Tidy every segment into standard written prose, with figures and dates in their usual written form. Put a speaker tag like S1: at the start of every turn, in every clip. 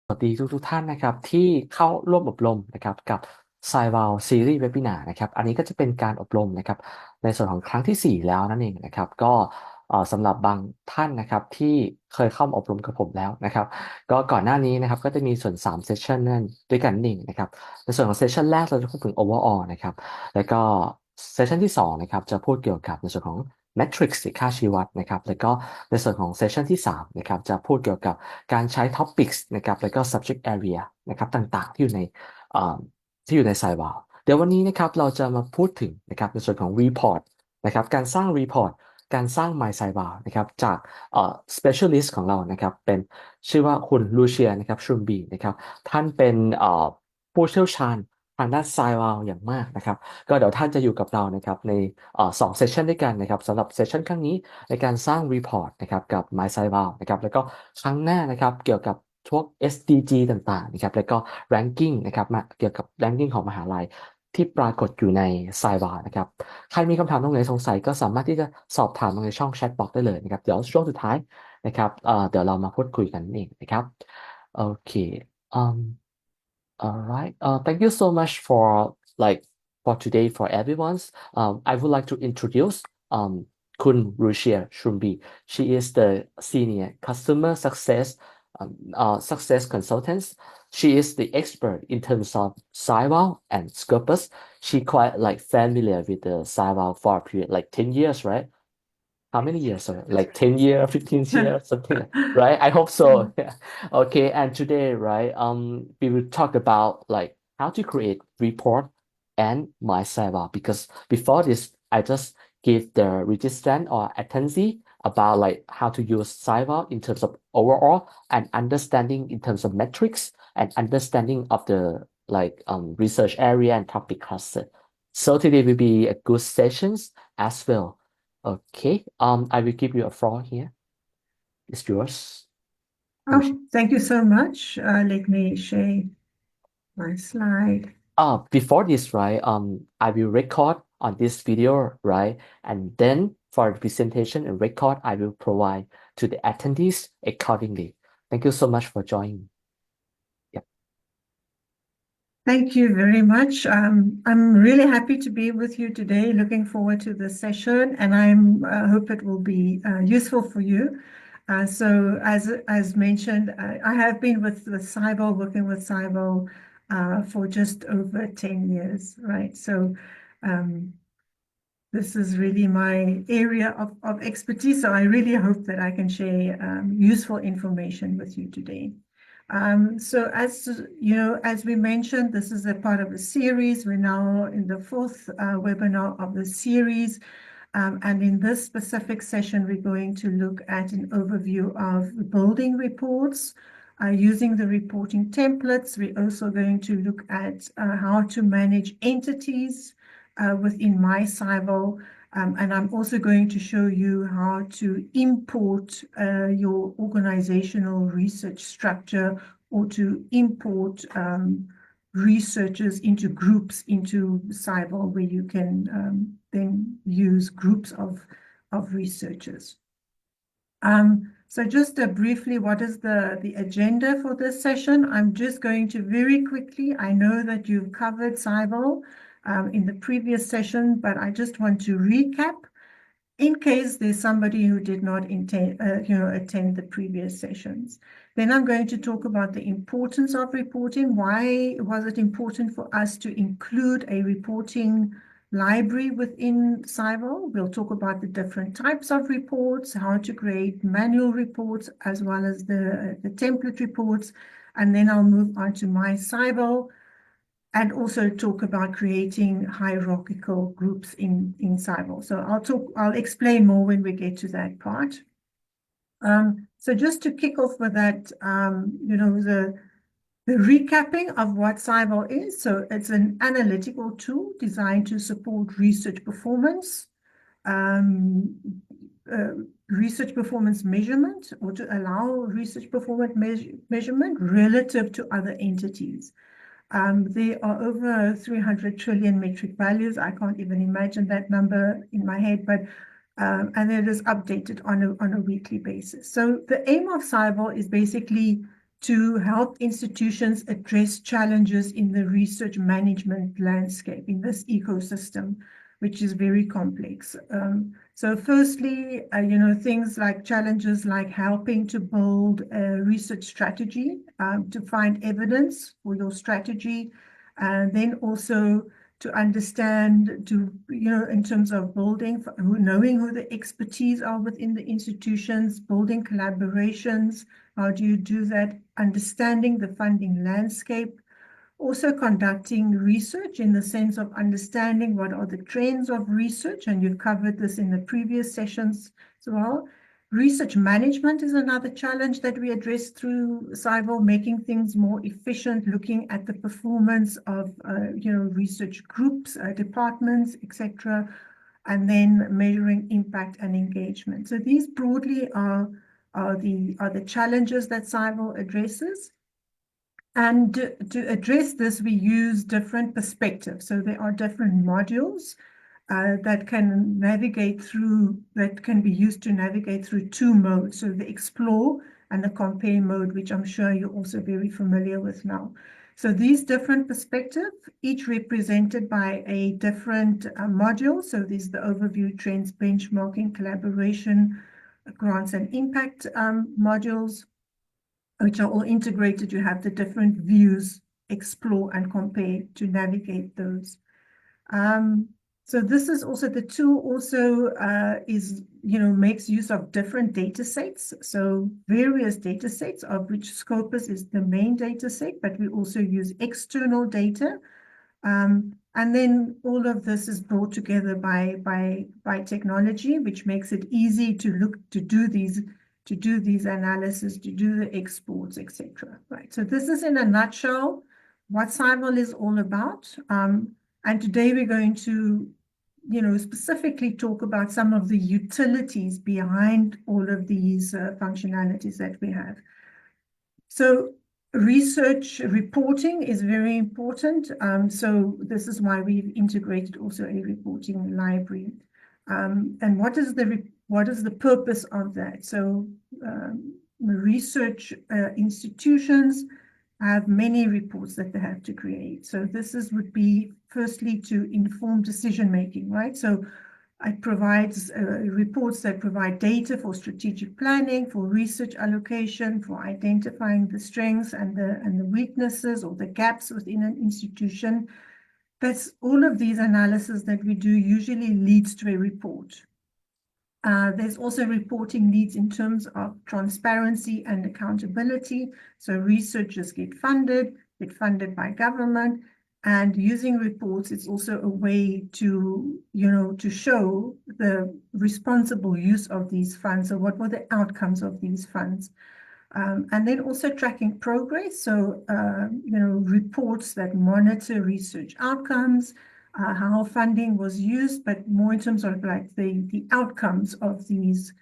S1: สวัสดีทุกท่านนะครับที่เข้าร่วมอบรมนะครับกับ SciVal ซีรีส์เวบินาร์นะครับอันนี้ก็จะเป็นการอบรมนะครับในส่วนของครั้งที่4แล้วนั่นเองนะครับก็สำหรับบางท่านนะครับที่เคยเข้ามาอบรมกับผมแล้วนะครับก็ก่อนหน้านี้นะครับก็จะมีส่วน3เซสชันนั่นด้วยกันนี่นะครับในส่วนของเซสชันแรกเราจะพูดถึง overall นะครับแล้วก็เซสชันที่2นะครับจะพูดเกี่ยวกับในส่วนของ Matrix หรือค่าชี้วัดนะครับแล้วก็ในส่วนของเซสชันที่3นะครับจะพูดเกี่ยวกับการใช้ topics นะครับแล้วก็ subject area นะครับต่างๆเอ่อที่อยู่ใน SciVal เดี๋ยววันนี้นะครับเราจะมาพูดถึงนะครับในส่วนของ report นะครับการสร้าง report การสร้าง My SciVal นะครับจากspecialist ของเรานะครับเป็นชื่อว่าคุณลูเชียนะครับชุมบีนะครับท่านเป็นผู้เชี่ยวชาญทางด้าน SciVal อย่างมากนะครับก็เดี๋ยวท่านจะอยู่กับเรานะครับใน2เซสชันด้วยกันนะครับสำหรับเซสชันครั้งนี้ในการสร้าง report นะครับกับ My SciVal นะครับแล้วก็ครั้งหน้านะครับเกี่ยวกับพวก SDG ต่างๆนะครับแล้วก็ ranking นะครับมาเกี่ยวกับ ranking ของมหาลัยที่ปรากฏอยู่ใน SciVal นะครับใครมีคำถามตรงไหนสงสัยก็สามารถที่จะสอบถามในช่องแชทบ็อกได้เลยนะครับเดี๋ยวช่วงสุดท้ายนะครับเดี๋ยวเรามาพูดคุยกันเองนะครับโอเค um all right. Thank you so much for for today for everyone's. I would like to introduce Kun Ruchia Shumbi. She is the senior customer success consultant. She is the expert in terms of SciVal and Scopus. She quite familiar with the SciVal for a period like 10 years, right? How many years? Sorry, like 10 years, 15 years, something right? I hope so. Yeah. Okay, and today, right, we will talk about how to create report and my server because before this, I just give the registrant or attendee about how to use server in terms of overall and understanding in terms of metrics and understanding of the research area and topic cluster. So today will be a good sessions as well. Okay, I will give you a floor here. It's yours.
S2: Oh, thank you so much. Let me share my slide.
S1: Before this, right, I will record on this video, right? And then for the presentation and record, I will provide to the attendees accordingly. Thank you so much for joining. Yeah.
S2: Thank you very much. I'm really happy to be with you today. Looking forward to the session, and I hope it will be useful for you. So as mentioned, I have been with SciVal, working with SciVal for just over 10 years, right? So this is really my area of expertise. So I really hope that I can share useful information with you today. So as you know, as we mentioned, this is a part of a series. We're now in the fourth webinar of the series. And in this specific session, we're going to look at an overview of building reports, using the reporting templates. We're also going to look at how to manage entities within my SciVal. And I'm also going to show you how to import your organizational research structure or to import researchers into groups into SciVal, where you can then use groups of researchers. So just briefly, what is the agenda for this session? I'm just going to very quickly, I know that you've covered SciVal in the previous session, but I just want to recap in case there's somebody who did not attend the previous sessions. Then I'm going to talk about the importance of reporting. Why was it important for us to include a reporting library within SciVal? We'll talk about the different types of reports, how to create manual reports, as well as the template reports. And then I'll move on to my SciVal, and also talk about creating hierarchical groups in SciVal. So I'll explain more when we get to that part. So just to kick off with that, the recapping of what SciVal is. So it's an analytical tool designed to support research performance, measurement, or to allow research performance measurement relative to other entities. There are over 300 trillion metric values. I can't even imagine that number in my head, but and it is updated on a weekly basis. So the aim of SciVal is basically to help institutions address challenges in the research management landscape in this ecosystem, which is very complex. So firstly, things like challenges like helping to build a research strategy, to find evidence for your strategy, and then also to understand, in terms of building, knowing who the expertise are within the institutions, building collaborations. How do you do that? Understanding the funding landscape, also conducting research in the sense of understanding what are the trends of research, and you've covered this in the previous sessions as well. Research management is another challenge that we address through SciVal, making things more efficient, looking at the performance of research groups, departments, etc., and then measuring impact and engagement. So these broadly are the challenges that SciVal addresses. And to address this, we use different perspectives. So there are different modules that can be used to navigate through two modes. So the explore and the compare mode, which I'm sure you're also very familiar with now. So these different perspectives, each represented by a different module. So these are the overview, trends, benchmarking, collaboration, grants and impact modules, which are all integrated. You have the different views, explore and compare to navigate those. So this is also the tool also makes use of different data sets. So various data sets, of which Scopus is the main data set, but we also use external data. And then all of this is brought together by technology, which makes it easy to do these analysis, to do the exports, etc. Right. So this is in a nutshell what SciVal is all about. And today we're going to, specifically talk about some of the utilities behind all of these functionalities that we have. So research reporting is very important. So this is why we've integrated also a reporting library. And what is the purpose of that? So research institutions have many reports that they have to create. So would be firstly to inform decision making, right? So it provides reports that provide data for strategic planning, for research allocation, for identifying the strengths and the weaknesses or the gaps within an institution. That's all of these analysis that we do usually leads to a report. There's also reporting needs in terms of transparency and accountability. So researchers get funded by government, and using reports is also a way to show the responsible use of these funds. So what were the outcomes of these funds? And then also tracking progress. So, reports that monitor research outcomes, how funding was used, but more in terms of like the outcomes of these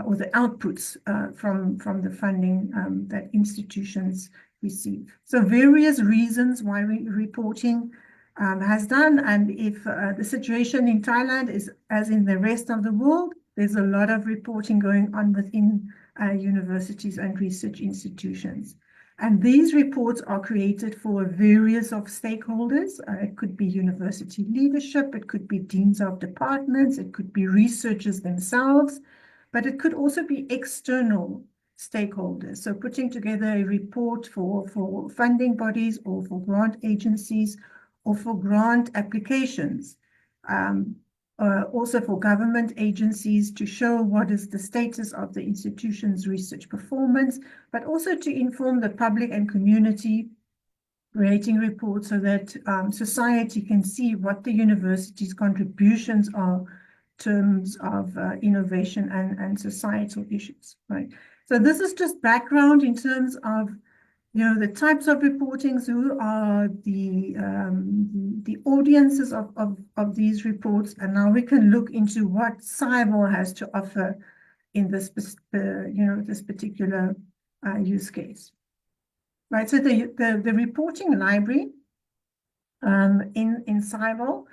S2: or the outputs from the funding that institutions receive. So various reasons why reporting has done, and if the situation in Thailand is as in the rest of the world, there's a lot of reporting going on within universities and research institutions. And these reports are created for various of stakeholders. It could be university leadership, it could be deans of departments, it could be researchers themselves, but it could also be external stakeholders. So putting together a report for funding bodies or for grant agencies or for grant applications. Also for government agencies to show what is the status of the institution's research performance, but also to inform the public and community, creating reports so that society can see what the university's contributions are in terms of innovation and societal issues, right? So this is just background in terms of the types of reportings, who are the audiences of these reports, and now we can look into what SciVal has to offer in this this particular use case. Right, so the reporting library in SciVal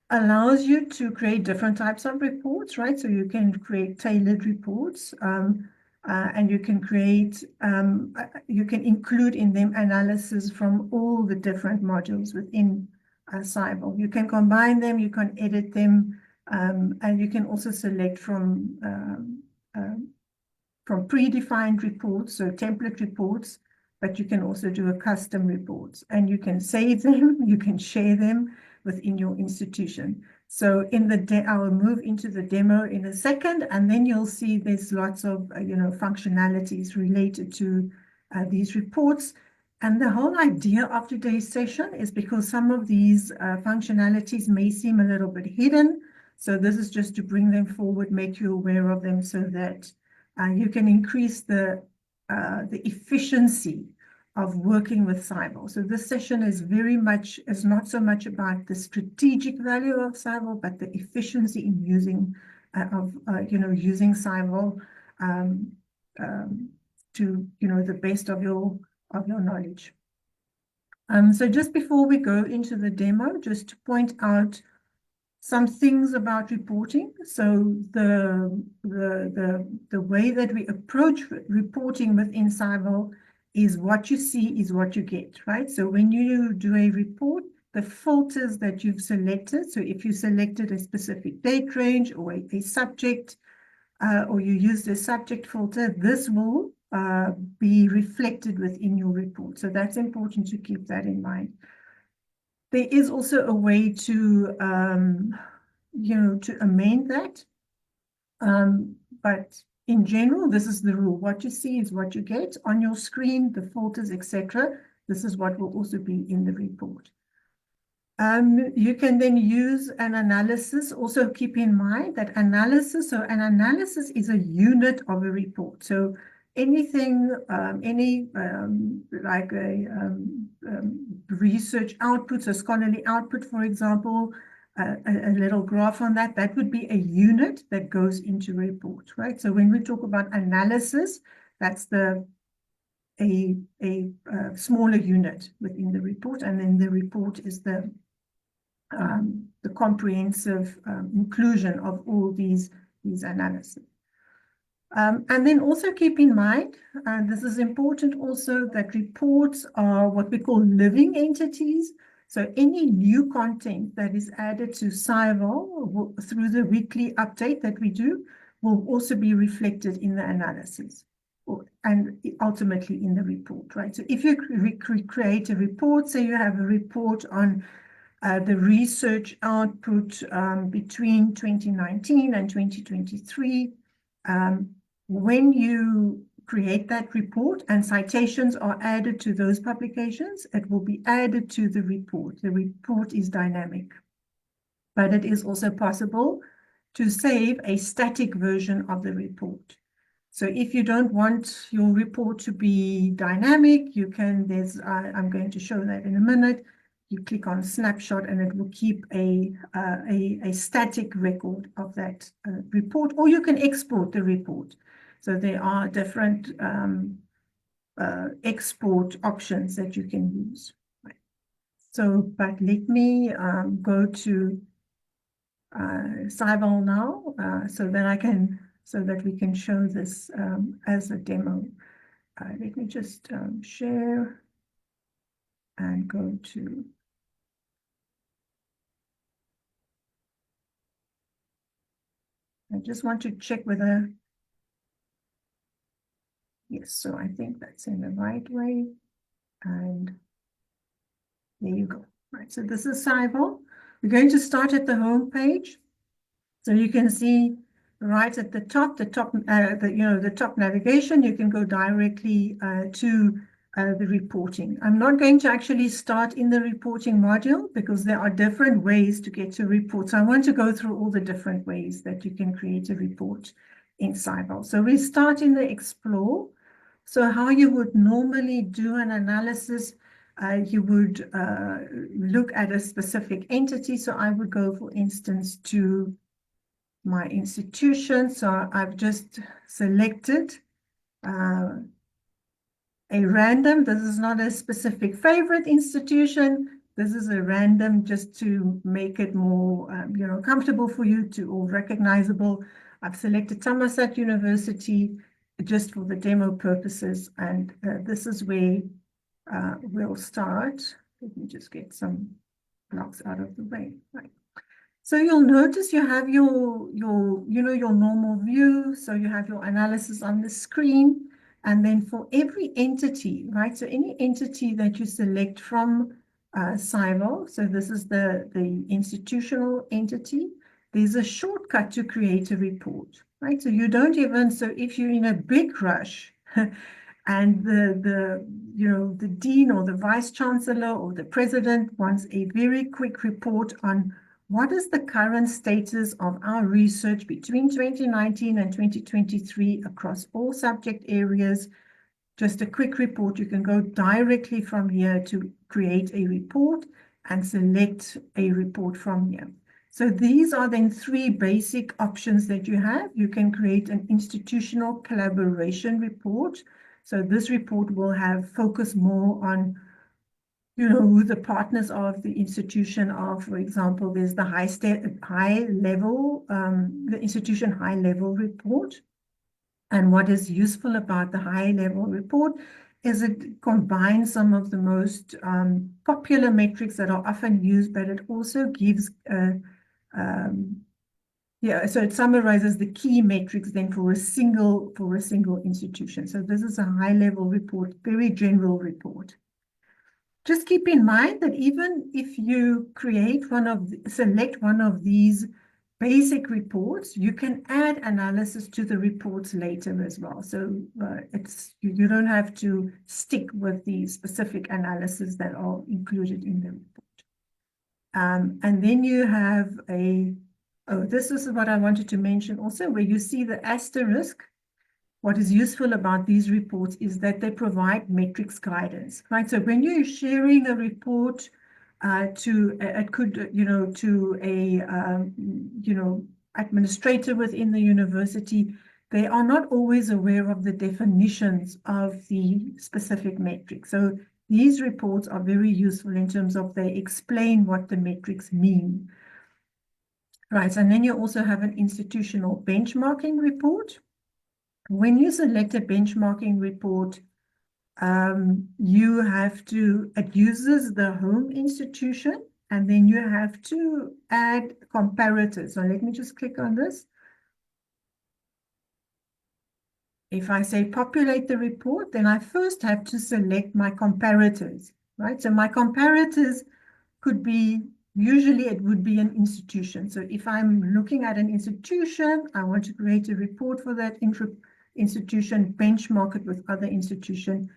S2: allows you to create different types of reports, right? So you can create tailored reports. and you can create, you can include in them analysis from all the different modules within SciVal. You can combine them, you can edit them, and you can also select from predefined reports, so template reports, but you can also do a custom reports, and you can save them, you can share them within your institution. So I will move into the demo in a second, and then you'll see there's lots of functionalities related to these reports. And the whole idea of today's session is because some of these functionalities may seem a little bit hidden. So this is just to bring them forward, make you aware of them so that you can increase the efficiency of working with SciVal. So this session is not so much about the strategic value of SciVal, but the efficiency in using using SciVal to the best of your knowledge. So just before we go into the demo, just to point out some things about reporting. So the way that we approach reporting within SciVal is what you see is what you get, right? So when you do a report, the filters that you've selected, so if you selected a specific date range or a subject, or you used a subject filter, this will be reflected within your report. So that's important to keep that in mind. There is also a way to amend that. But in general, this is the rule. What you see is what you get on your screen, the filters, etc. This is what will also be in the report. You can then use an analysis. Also keep in mind that an analysis is a unit of a report. So anything, like a research output, so scholarly output, for example, a little graph on that would be a unit that goes into a report, right? So when we talk about analysis, that's a smaller unit within the report, and then the report is the comprehensive inclusion of all these analyses. And then also keep in mind, and this is important also, that reports are what we call living entities. So any new content that is added to SciVal through the weekly update that we do will also be reflected in the analysis and ultimately in the report, right? So if you create a report, say you have a report on the research output between 2019 and 2023, when you create that report and citations are added to those publications, it will be added to the report. The report is dynamic, but it is also possible to save a static version of the report. So if you don't want your report to be dynamic, you can, I'm going to show that in a minute. You click on snapshot and it will keep a static record of that report, or you can export the report. So there are different export options that you can use. So, but let me go to SciVal now, so that we can show this as a demo. Let me just share and go to. I just want to check whether, yes, so I think that's in the right way. And there you go. Right, so this is SciVal. We're going to start at the home page. So you can see right at the top, the top navigation, you can go directly to the reporting. I'm not going to actually start in the reporting module because there are different ways to get to reports. I want to go through all the different ways that you can create a report in SciVal. So we start in the Explore. So how you would normally do an analysis, you would look at a specific entity. So I would go, for instance, to my institution. So I've just selected a random. This is not a specific favorite institution. This is a random just to make it more comfortable for you or recognizable. I've selected Thammasat University, just for the demo purposes. And this is where we'll start. Let me just get some blocks out of the way. Right. So you'll notice you have your normal view. So you have your analysis on the screen. And then for every entity, right? So any entity that you select from SciVal, so this is the institutional entity, there's a shortcut to create a report, right? So you don't even, so if you're in a big rush and the dean or the vice chancellor or the president wants a very quick report on what is the current status of our research between 2019 and 2023 across all subject areas. Just a quick report. You can go directly from here to create a report and select a report from here. So these are then three basic options that you have. You can create an institutional collaboration report. So this report will have focus more on who the partners of the institution are. For example, there's the the institution high level report. And what is useful about the high level report is it combines some of the most popular metrics that are often used, but it also gives, so it summarizes the key metrics then for a single institution. So this is a high level report, very general report. Just keep in mind that even if you select one of these basic reports, you can add analysis to the reports later as well. So you don't have to stick with the specific analysis that are included in the report. And then you have this is what I wanted to mention also, where you see the asterisk. What is useful about these reports is that they provide metrics guidance, right? So when you're sharing a report to a administrator within the university, they are not always aware of the definitions of the specific metrics. So these reports are very useful in terms of they explain what the metrics mean. Right, and then you also have an institutional benchmarking report. When you select a benchmarking report, it uses the home institution, and then you have to add comparators. So let me just click on this. If I say populate the report, then I first have to select my comparators, right? So my comparators could be, usually it would be an institution. So if I'm looking at an institution, I want to create a report for that institution, benchmark it with other institution.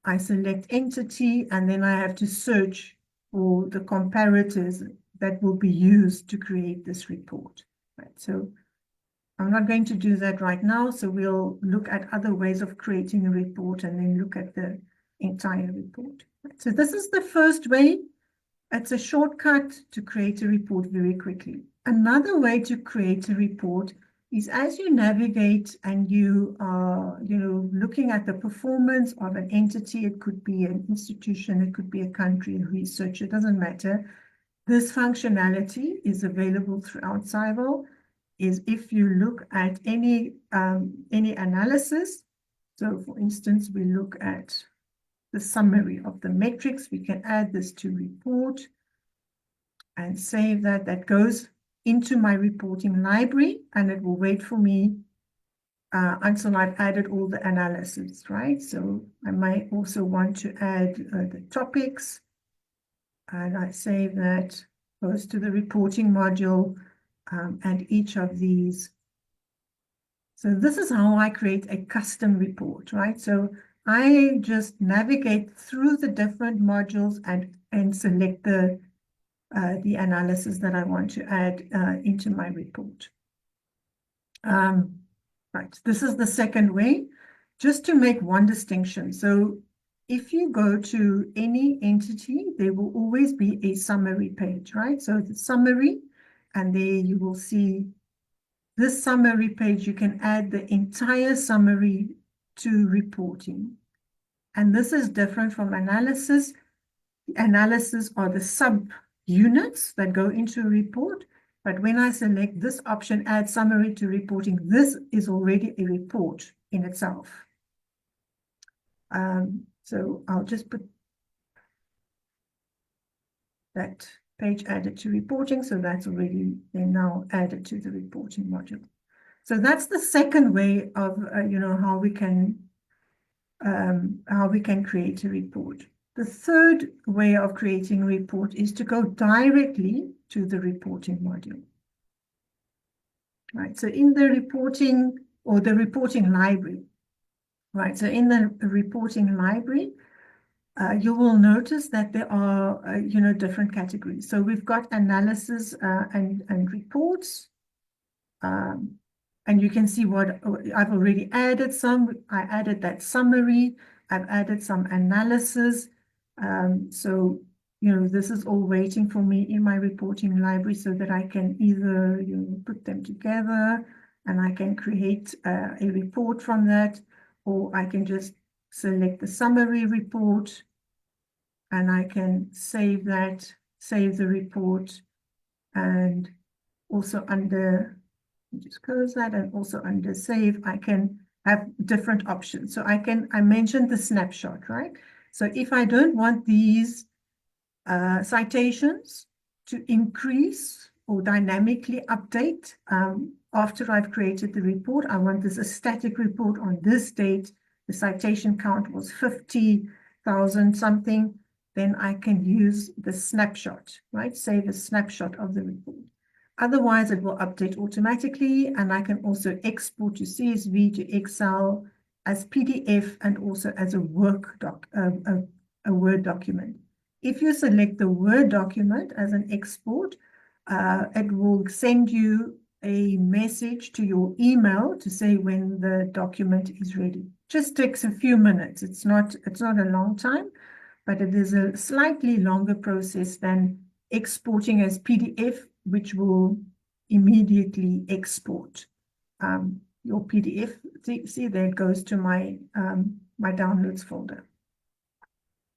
S2: I select entity, and then I have to search for the comparators that will be used to create this report. Right. So I'm not going to do that right now. So we'll look at other ways of creating a report and then look at the entire report. Right. So this is the first way. It's a shortcut to create a report very quickly. Another way to create a report is as you navigate and you are, looking at the performance of an entity. It could be an institution, it could be a country, a research, it doesn't matter. This functionality is available throughout SciVal. Is if you look at any analysis. So for instance, we look at the summary of the metrics. We can add this to report and save that. That goes into my reporting library, and it will wait for me until I've added all the analysis, right? So I might also want to add the topics, and I save that, goes to the reporting module, and each of these. So this is how I create a custom report, right? So I just navigate through the different modules and select the analysis that I want to add into my report. Right, this is the second way, just to make one distinction. So if you go to any entity, there will always be a summary page, right? So the summary, and there you will see this summary page. You can add the entire summary to reporting. And this is different from analysis. Analysis are the sub-units that go into a report. But when I select this option, add summary to reporting, this is already a report in itself. So I'll just put that page added to reporting. So that's already then now added to the reporting module. So that's the second way of, how we can create a report. The third way of creating a report is to go directly to the reporting module. Right, so in the reporting or the reporting library, right, so in the reporting library, you will notice that there are, different categories. So we've got analysis and reports. And you can see what I've already added some. I added that summary. I've added some analysis. So, this is all waiting for me in my reporting library so that I can either, put them together and I can create a report from that, or I can just select the summary report and I can save the report, and also under, just close that, and also under save, I can have different options. So I mentioned the snapshot, right? So if I don't want these citations to increase or dynamically update after I've created the report, I want this a static report on this date. The citation count was 50,000 something. Then I can use the snapshot, right? Save a snapshot of the report. Otherwise, it will update automatically, and I can also export to CSV, to Excel, as PDF, and also as a Word document. If you select the Word document as an export, it will send you a message to your email to say when the document is ready. Just takes a few minutes. It's not a long time, but it is a slightly longer process than exporting as PDF, which will immediately export your PDF. See, there it goes to my my downloads folder.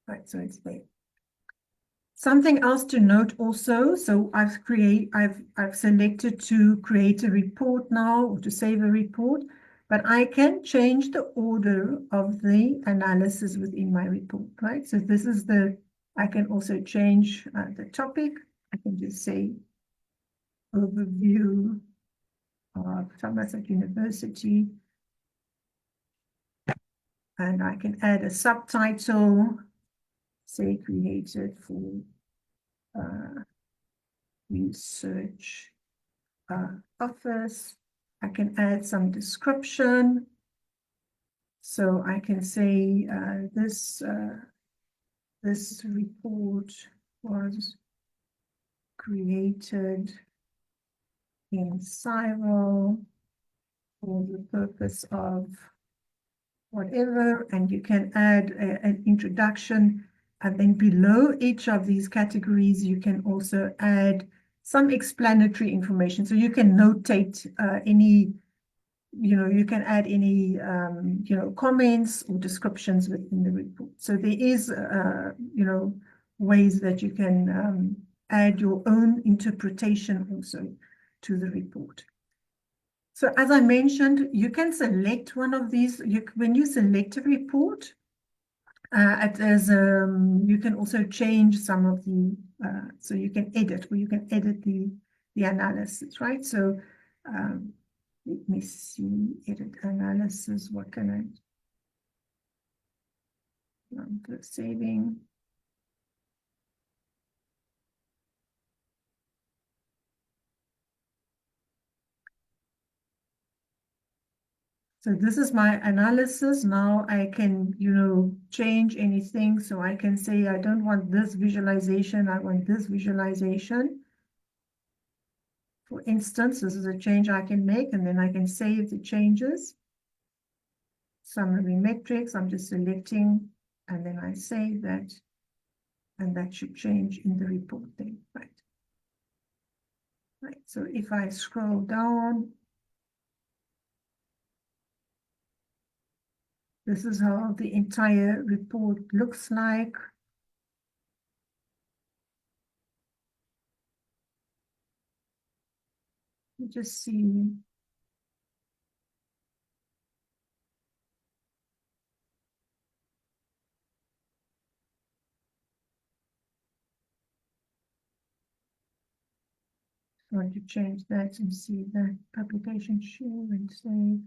S2: Right, so it's there. Something else to note also, so I've selected to create a report now, or to save a report, but I can change the order of the analysis within my report, right? So this is I can also change the topic. I can just say overview of Somerset University, and I can add a subtitle, say created for research office. I can add some description. So I can say this report was created in SciVal for the purpose of whatever, and you can add an introduction, and then below each of these categories you can also add some explanatory information. So you can notate any, you can add any, comments or descriptions within the report. So there is, ways that you can add your own interpretation also to the report. So as I mentioned, you can select one of these. When you select a report, you can also change some of the, so you can edit the analysis, right? So let me see, edit analysis, what can I, saving. So this is my analysis. Now I can, change anything. So I can say, I don't want this visualization, I want this visualization. For instance, this is a change I can make, and then I can save the changes. Summary metrics, I'm just selecting, and then I save that, and that should change in the report then, right? Right, so if I scroll down, this is how the entire report looks like. You just see want to change that and see that publication share and save.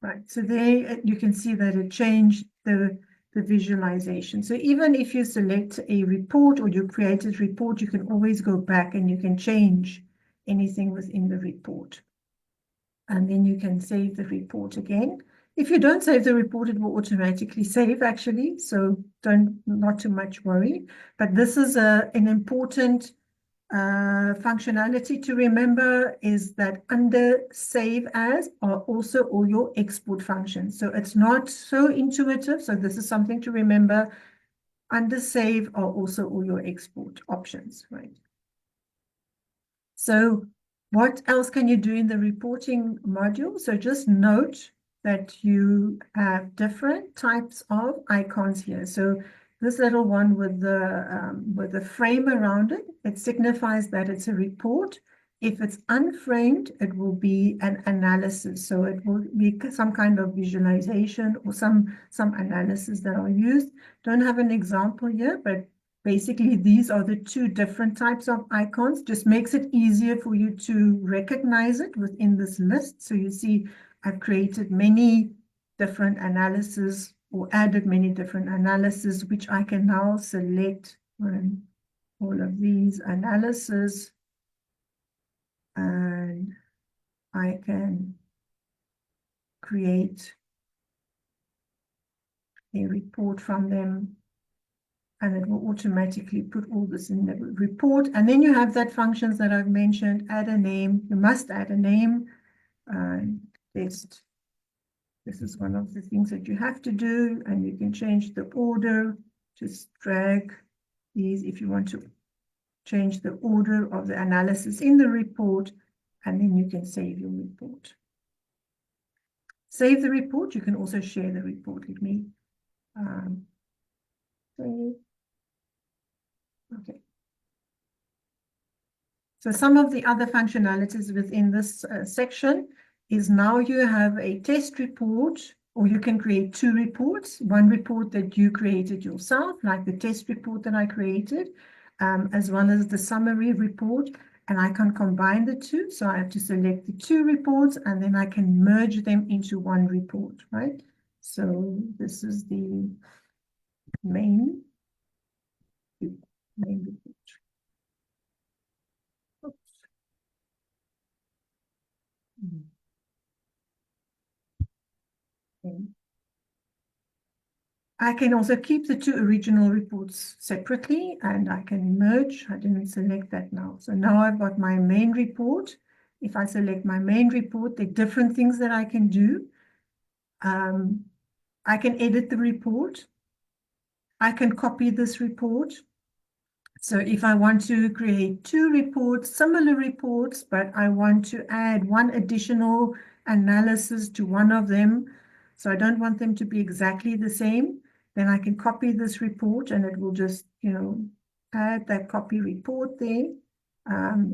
S2: Right, so there you can see that it changed the visualization. So even if you select a report or you created report, you can always go back and you can change anything within the report. And then you can save the report again. If you don't save the report, it will automatically save actually. So not too much worry. But this is an important functionality to remember is that under save as are also all your export functions. So it's not so intuitive. So this is something to remember. Under save are also all your export options, right? So what else can you do in the reporting module? So just note that you have different types of icons here. So this little one with the frame around it, it signifies that it's a report. If it's unframed, it will be an analysis. So it will be some kind of visualization or some analysis that are used. Don't have an example here, but basically, these are the two different types of icons. Just makes it easier for you to recognize it within this list. So you see, I've created many different analyses or added many different analyses, which I can now select on all of these analyses. And I can create a report from them. And it will automatically put all this in the report. And then you have that functions that I've mentioned, add a name. You must add a name. This is one of the things that you have to do. And you can change the order. Just drag these if you want to change the order of the analysis in the report. And then you can save your report. Save the report. You can also share the report with me. Save. Okay. So some of the other functionalities within this section is now you have a test report, or you can create two reports. One report that you created yourself, like the test report that I created, as well as the summary report. And I can combine the two. So I have to select the two reports, and then I can merge them into one report, right? So this is the main report. Okay. I can also keep the two original reports separately, and I can merge. I didn't select that now. So now I've got my main report. If I select my main report, there are different things that I can do. I can edit the report. I can copy this report. So if I want to create two reports, similar reports, but I want to add one additional analysis to one of them, so I don't want them to be exactly the same, then I can copy this report and it will just, add that copy report there.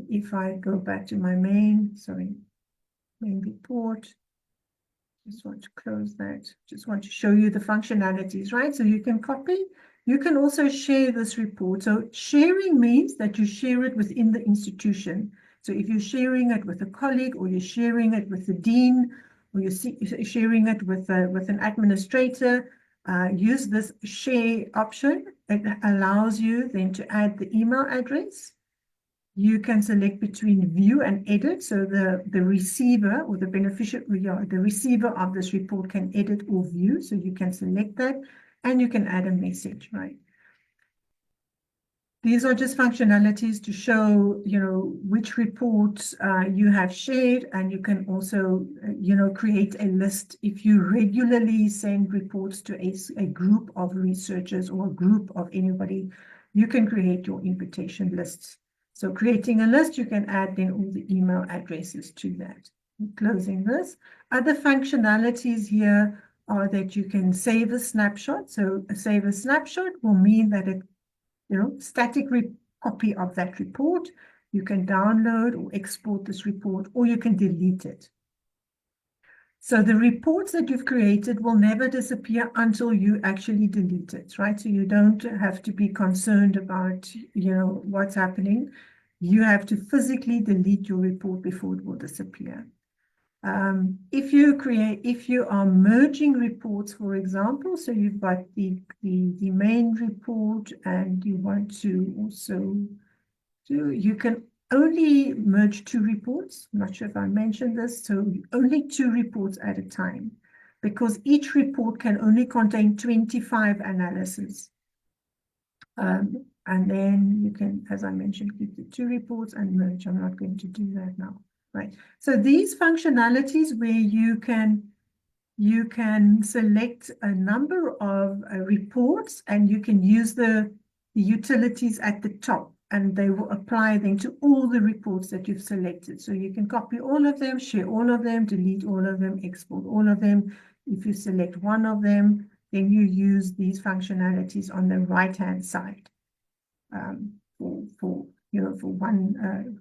S2: If I go back to my main report, just want to close that. Just want to show you the functionalities, right? So you can copy. You can also share this report. So sharing means that you share it within the institution. So if you're sharing it with a colleague, or you're sharing it with the dean, or you're sharing it with an administrator, use this share option. It allows you then to add the email address. You can select between view and edit. So the receiver or the beneficiary, the receiver of this report can edit or view. So you can select that, and you can add a message, right? These are just functionalities to show, which reports you have shared, and you can also, create a list. If you regularly send reports to a group of researchers or a group of anybody, you can create your invitation lists. So creating a list, you can add then all the email addresses to that. Closing this. Other functionalities here are that you can save a snapshot. So save a snapshot will mean that it static copy of that report. You can download or export this report, or you can delete it. So the reports that you've created will never disappear until you actually delete it, right? So you don't have to be concerned about, what's happening. You have to physically delete your report before it will disappear. If you are merging reports, for example, so you've got the main report and you want to also you can only merge two reports. I'm not sure if I mentioned this. So only two reports at a time, because each report can only contain 25 analyses. And then you can, as I mentioned, keep the two reports and merge. I'm not going to do that now, right? So these functionalities where you can select a number of reports and you can use the utilities at the top, and they will apply then to all the reports that you've selected. So you can copy all of them, share all of them, delete all of them, export all of them. If you select one of them, then you use these functionalities on the right-hand side for one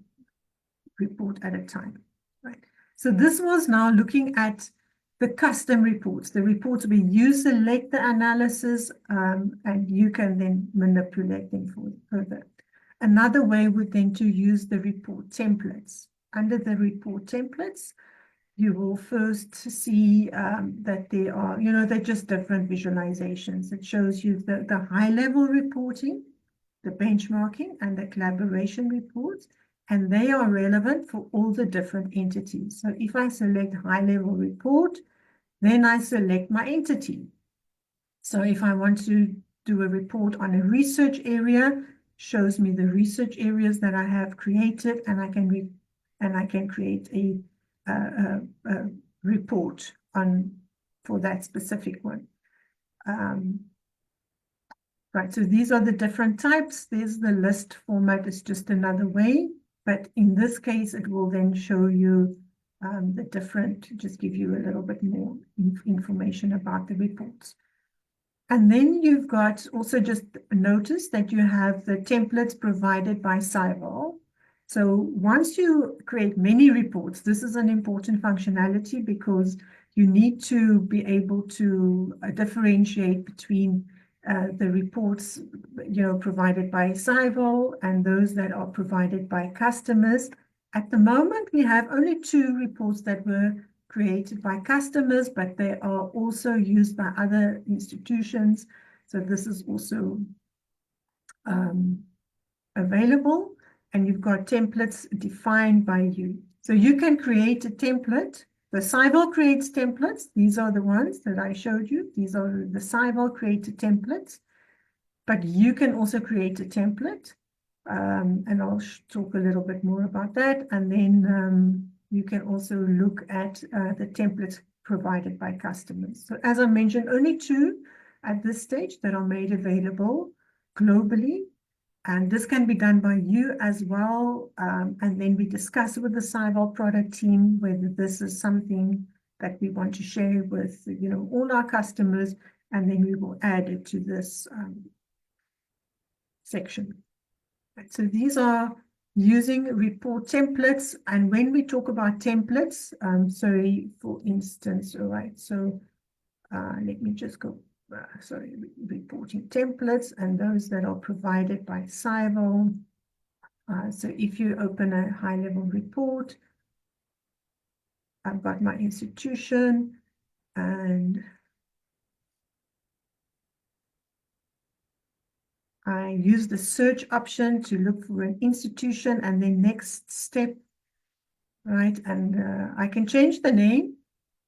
S2: report at a time, right? So this was now looking at the custom reports, the reports where you select the analysis and you can then manipulate them further. Another way would then to use the report templates. Under the report templates, you will first see that they are, they're just different visualizations. It shows you the high-level reporting, the benchmarking, and the collaboration reports, and they are relevant for all the different entities. So if I select high-level report, then I select my entity. So if I want to do a report on a research area, shows me the research areas that I have created, and I can create a report for that specific one. Right, so these are the different types. There's the list format, is just another way, but in this case, it will then show you the different, just give you a little bit more information about the reports. And then you've got also, just notice that you have the templates provided by SciVal. So once you create many reports, this is an important functionality because you need to be able to differentiate between the reports, provided by SciVal and those that are provided by customers. At the moment, we have only two reports that were created by customers, but they are also used by other institutions. So this is also available, and you've got templates defined by you. So you can create a template. The SciVal creates templates. These are the ones that I showed you. These are the SciVal created templates, but you can also create a template. And I'll talk a little bit more about that. And then you can also look at the templates provided by customers. So as I mentioned, only two at this stage that are made available globally. And this can be done by you as well. And then we discuss with the SciVal product team whether this is something that we want to share with, all our customers, and then we will add it to this section. So these are using report templates. And when we talk about templates, for instance, all right, so let me just go, reporting templates and those that are provided by SciVal. So if you open a high-level report, I've got my institution, and I use the search option to look for an institution, and then next step, right? And I can change the name.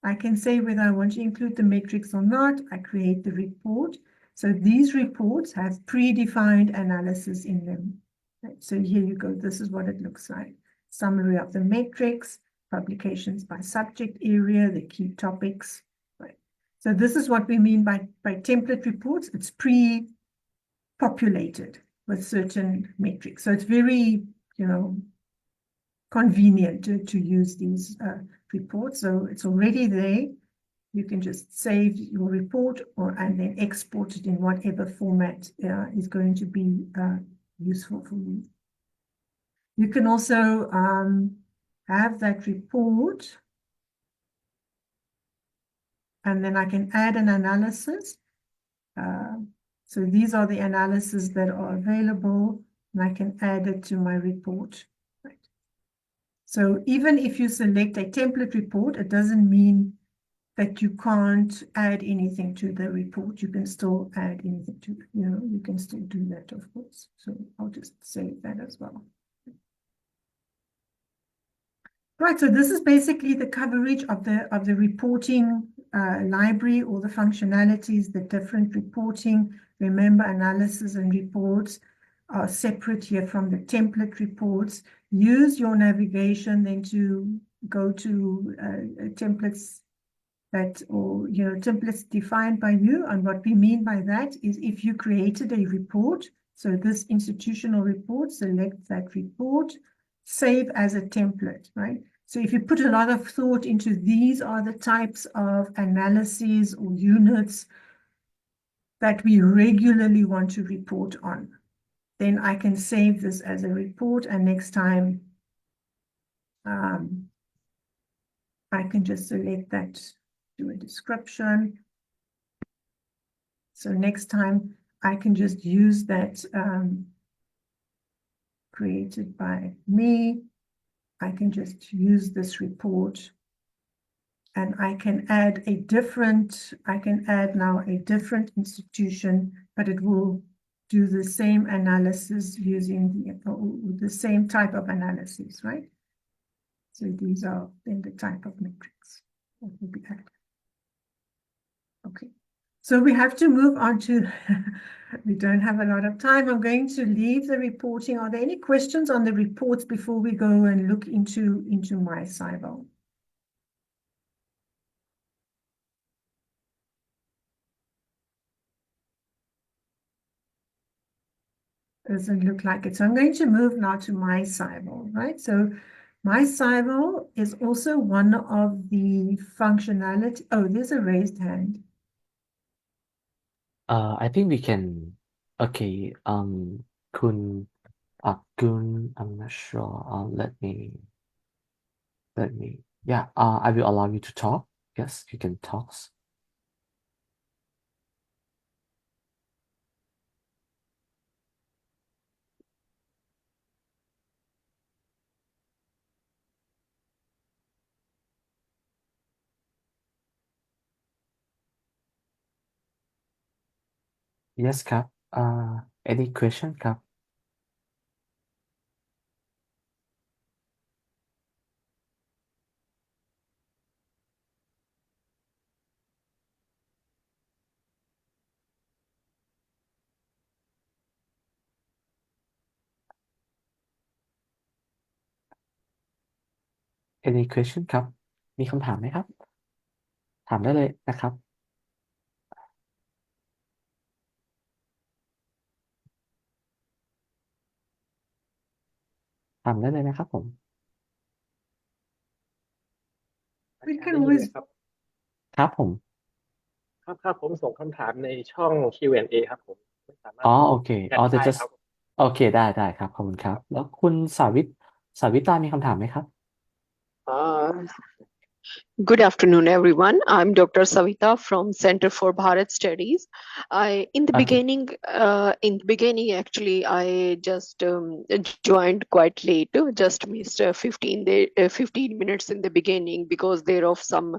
S2: I can say whether I want to include the metrics or not. I create the report. So these reports have predefined analysis in them. Right? So here you go. This is what it looks like. Summary of the metrics, publications by subject area, the key topics. Right? So this is what we mean by template reports. It's pre-populated with certain metrics. So it's very, convenient to use these reports. So it's already there. You can just save your report and then export it in whatever format is going to be useful for you. You can also have that report and then I can add an analysis. So these are the analyses that are available, and I can add it to my report. Right. So even if you select a template report, it doesn't mean that you can't add anything to the report. You can still add anything to it. You can still do that, of course. So I'll just save that as well. Right, so this is basically the coverage of the reporting library, or the functionalities, the different reporting. Remember, analysis and reports are separate here from the template reports. Use your navigation then to go to templates templates defined by you. And what we mean by that is, if you created a report, so this institutional report, select that report, save as a template, right? So if you put a lot of thought into these are the types of analyses or units that we regularly want to report on, then I can save this as a report, and next time I can just select that, do a description. So next time I can just use that created by me. I can just use this report, and I can add now a different institution, but it will do the same analysis using the same type of analysis, right? So these are then the type of metrics that will be added. Okay. So we have to move on to, we don't have a lot of time. I'm going to leave the reporting. Are there any questions on the reports before we go and look into my SciVal? Doesn't look like it. So I'm going to move now to my SciVal, right? So my SciVal is also one of the functionality. Oh, there's a raised hand.
S1: I think we can. Okay. Kun Akun. I'm not sure. Let me. Yeah. I will allow you to talk. Yes, you can talk. Yes ครับ any question ครับ any question ครับ มีคำถามไหมครับ ถามได้เลยนะครับ ถามได้เลยนะครับผม
S2: We
S3: อาจาร
S2: can
S3: ย์ได้ยินไหม
S2: always
S3: ครับ
S1: ครับผม
S3: ครับผมส่งคำถามในช่อง Q&A ครับผมไม่สามารถ
S1: โอเค
S3: แชท
S1: เดี๋ยวจะ
S3: ได้ครับ
S1: โอเคได้ครับขอบคุณครับ แล้วคุณสาวิตามีคำถามไหมครับ
S4: Uh, Good afternoon, everyone. I'm Dr. Savita from Center for Bharat Studies. In the
S1: โอเค
S4: beginning, actually, I just joined quite late, just missed 15 minutes in the beginning because there of some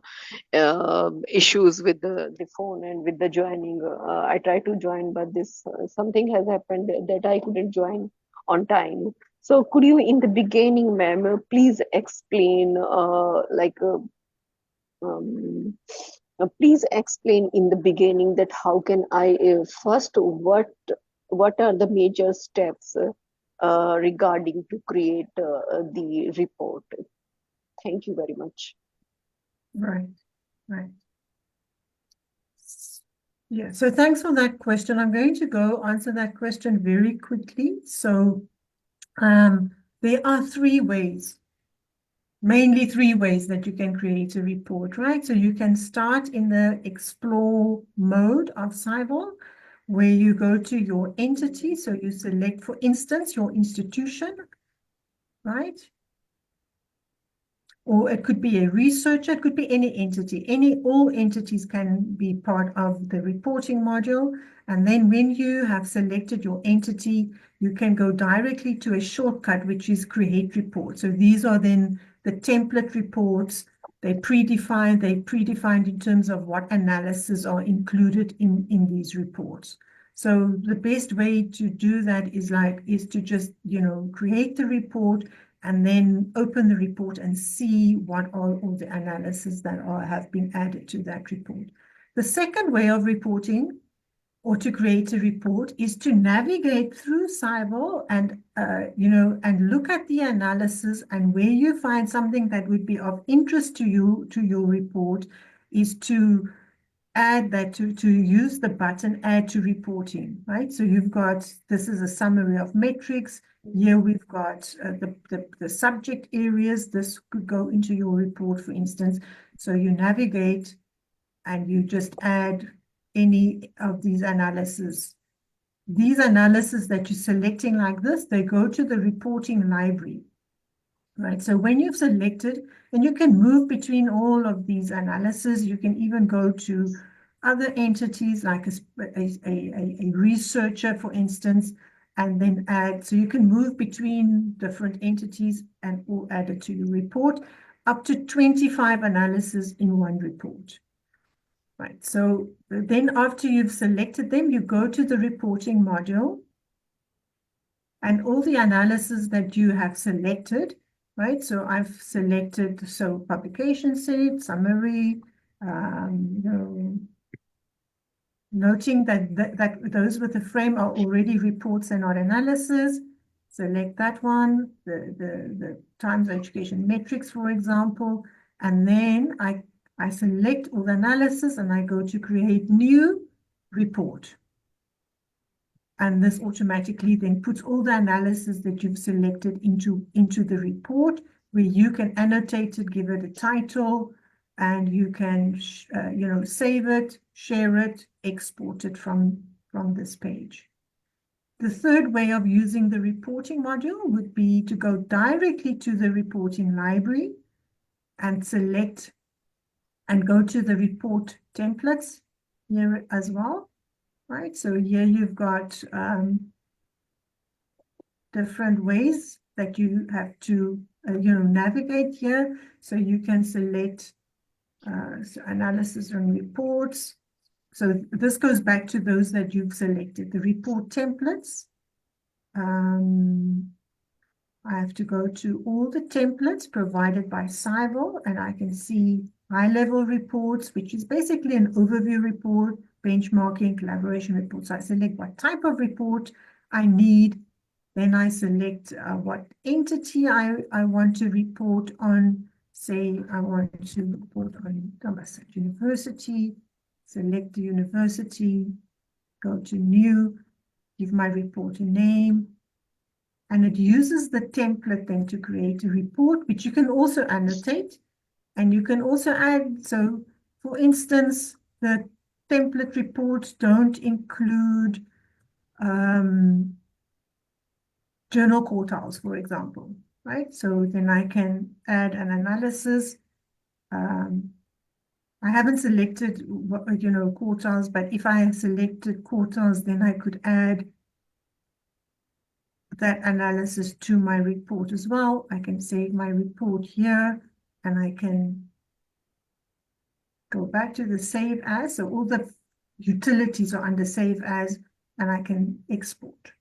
S4: issues with the phone and with the joining. I tried to join, but this something has happened that I couldn't join on time. So, could you, in the beginning, ma'am, please explain, um, please explain in the beginning that how can I first what are the major steps regarding to create the report? Thank you very much.
S2: right. Yeah, so thanks for that question. I'm going to go answer that question very quickly. So there are mainly three ways that you can create a report, right? So you can start in the explore mode of SciVal, where you go to your entity. So you select, for instance, your institution, right? or it could be a researcher, it could be any entity. All entities can be part of the reporting module. And then when you have selected your entity, you can go directly to a shortcut, which is create report. So these are then the template reports. They're predefined in terms of what analysis are included in these reports. So the best way to do that is to just, create the report and then open the report and see what are all the analysis that have been added to that report. The second way of reporting or to create a report is to navigate through SciVal and, and look at the analysis, and where you find something that would be of interest to you, to your report, is to add that, to use the button add to reporting, right? So you've got, this is a summary of metrics. Here we've got the subject areas. This could go into your report, for instance. So you navigate and you just add any of these analyses. These analyses that you're selecting like this, they go to the reporting library, right? So when you've selected, and you can move between all of these analyses, you can even go to other entities like a researcher, for instance, and then add. So you can move between different entities and all add it to your report, up to 25 analyses in one report. Right, so then after you've selected them, you go to the reporting module, and all the analysis that you have selected, right? So I've selected, so publication set, summary, noting that those with the frame are already reports and not analysis. Select that one, the Times Education metrics, for example, and then I select all the analysis and I go to create new report. And this automatically then puts all the analysis that you've selected into the report, where you can annotate it, give it a title, and you can, save it, share it, export it from this page. The third way of using the reporting module would be to go directly to the reporting library and select and go to the report templates here as well, right? So here you've got different ways that you have to, navigate here. So you can select analysis and reports. So this goes back to those that you've selected, the report templates. I have to go to all the templates provided by SciVal, and I can see high-level reports, which is basically an overview report, benchmarking, collaboration report. So I select what type of report I need. Then I select what entity I want to report on. Say I want to report on Dhammasat University. Select the university, go to new, give my report a name, and it uses the template then to create a report, which you can also annotate, and you can also add. So for instance, the template reports don't include journal quartiles, for example, right? So then I can add an analysis. I haven't selected, quartiles, but if I have selected quartiles, then I could add that analysis to my report as well. I can save my report here, and I can go back to the save as. So all the utilities are under save as, and I can export.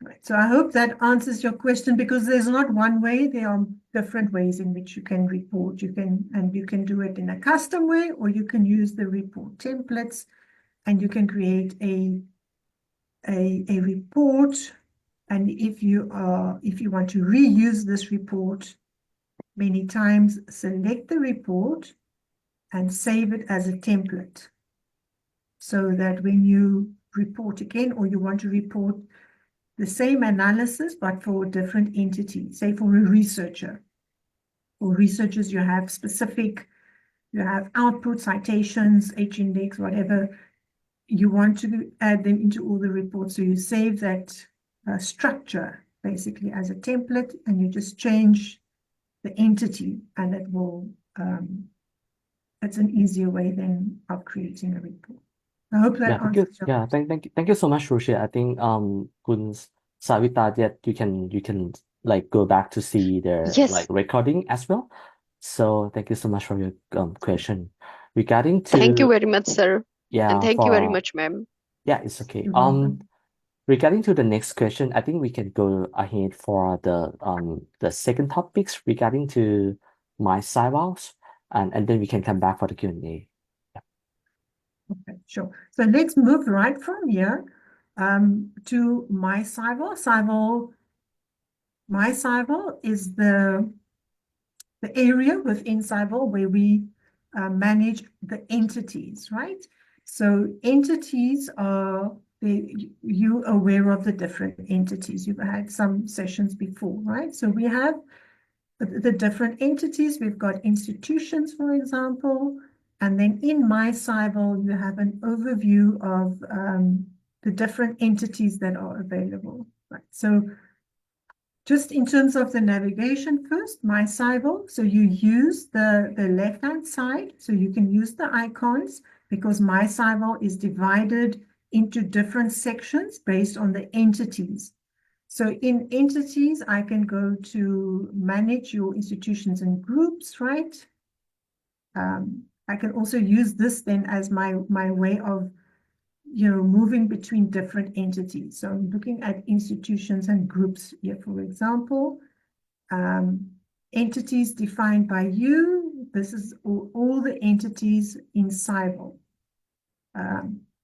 S2: Right. So I hope that answers your question, because there's not one way. There are different ways in which you can report. You can do it in a custom way, or you can use the report templates, and you can create a report. And if you want to reuse this report many times, select the report and save it as a template, so that when you report again, or you want to report the same analysis but for a different entity, say for a researcher. For researchers, you have output, citations, H-index, whatever. You want to add them into all the reports. So you save that structure basically as a template, and you just change the entity, and it will, it's an easier way then of creating a report. I hope that
S1: Yeah, thank you.
S2: answers your
S1: Yeah,
S2: question.
S1: thank you so much, Ruchia. I think Kun Savita, yet you can like go back to see the like
S4: Yes,
S1: recording as well. So thank you so much for your question. Regarding
S4: thank you
S1: to
S4: very much, sir. And
S1: yeah
S4: thank you very
S1: for
S4: much, ma'am.
S1: yeah, it's okay.
S2: You're welcome.
S1: Regarding to the next question, I think we can go ahead for the second topics regarding to my SciVals, and then we can come back for the Q&A.
S2: Okay, sure. So let's move right from here to my SciVal. My SciVal is the area within SciVal where we manage the entities, right? So entities are you aware of the different entities. You've had some sessions before, right? So we have the different entities. We've got institutions, for example, and then in my SciVal, you have an overview of the different entities that are available, right? So just in terms of the navigation first, my SciVal, so you use the left-hand side, so you can use the icons because my SciVal is divided into different sections based on the entities. So in entities, I can go to manage your institutions and groups, right? I can also use this then as my way of moving between different entities. So I'm looking at institutions and groups here, for example. Entities defined by you. This is all the entities in SciVal.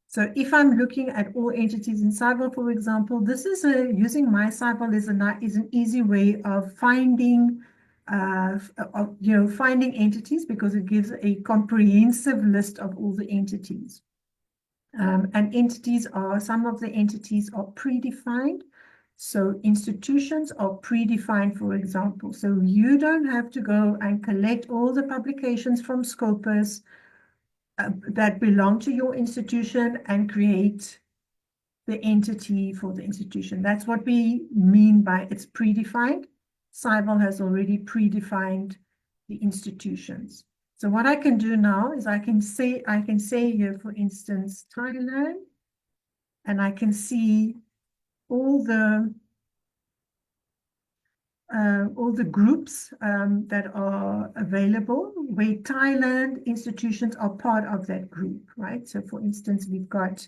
S2: So if I'm looking at all entities in SciVal, for example, this is using my SciVal is an easy way of finding finding entities because it gives a comprehensive list of all the entities. And entities some of the entities are predefined. So institutions are predefined, for example. So you don't have to go and collect all the publications from Scopus that belong to your institution and create the entity for the institution. That's what we mean by it's predefined. SciVal has already predefined the institutions. So what I can do now is I can say here, for instance, Thailand, and I can see all the groups that are available where Thailand institutions are part of that group, right? So for instance, we've got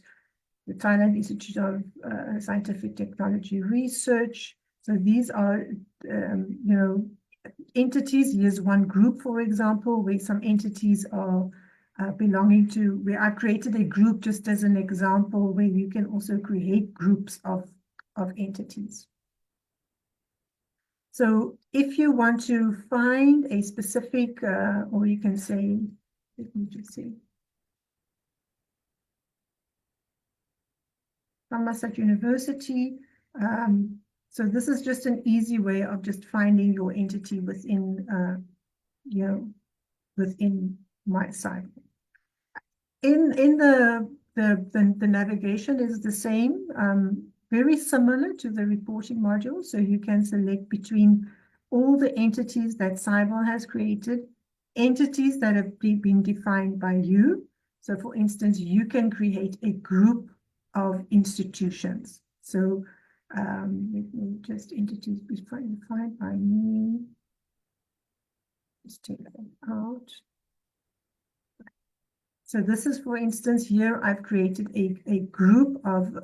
S2: the Thailand Institute of Scientific Technology Research. So these are, entities. Here's one group, for example, where some entities are belonging to, where I created a group just as an example, where you can also create groups of entities. So if you want to find a specific, or you can say, let me just see. Thammasat University. So this is just an easy way of just finding your entity within, within my site. In the navigation is the same, very similar to the reporting module. So you can select between all the entities that SciVal has created, entities that have been defined by you. So for instance, you can create a group of institutions. So let me just entities defined by me. Just take that out. So this is, for instance, here I've created a group of,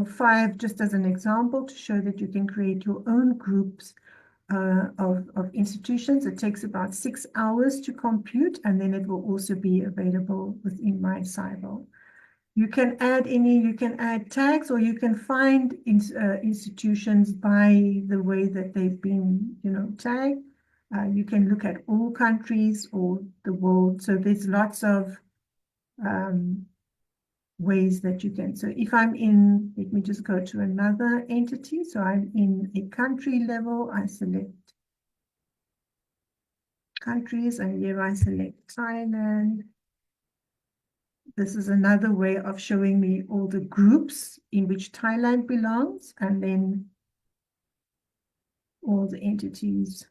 S2: 5, just as an example, to show that you can create your own groups of institutions. It takes about 6 hours to compute, and then it will also be available within my SciVal. You can add tags, or you can find institutions by the way that they've been, tagged. You can look at all countries or the world. So there's lots of ways that you can. So if I'm in, let me just go to another entity. So I'm in a country level, I select countries, and here I select Thailand. This is another way of showing me all the groups in which Thailand belongs, and then all the entities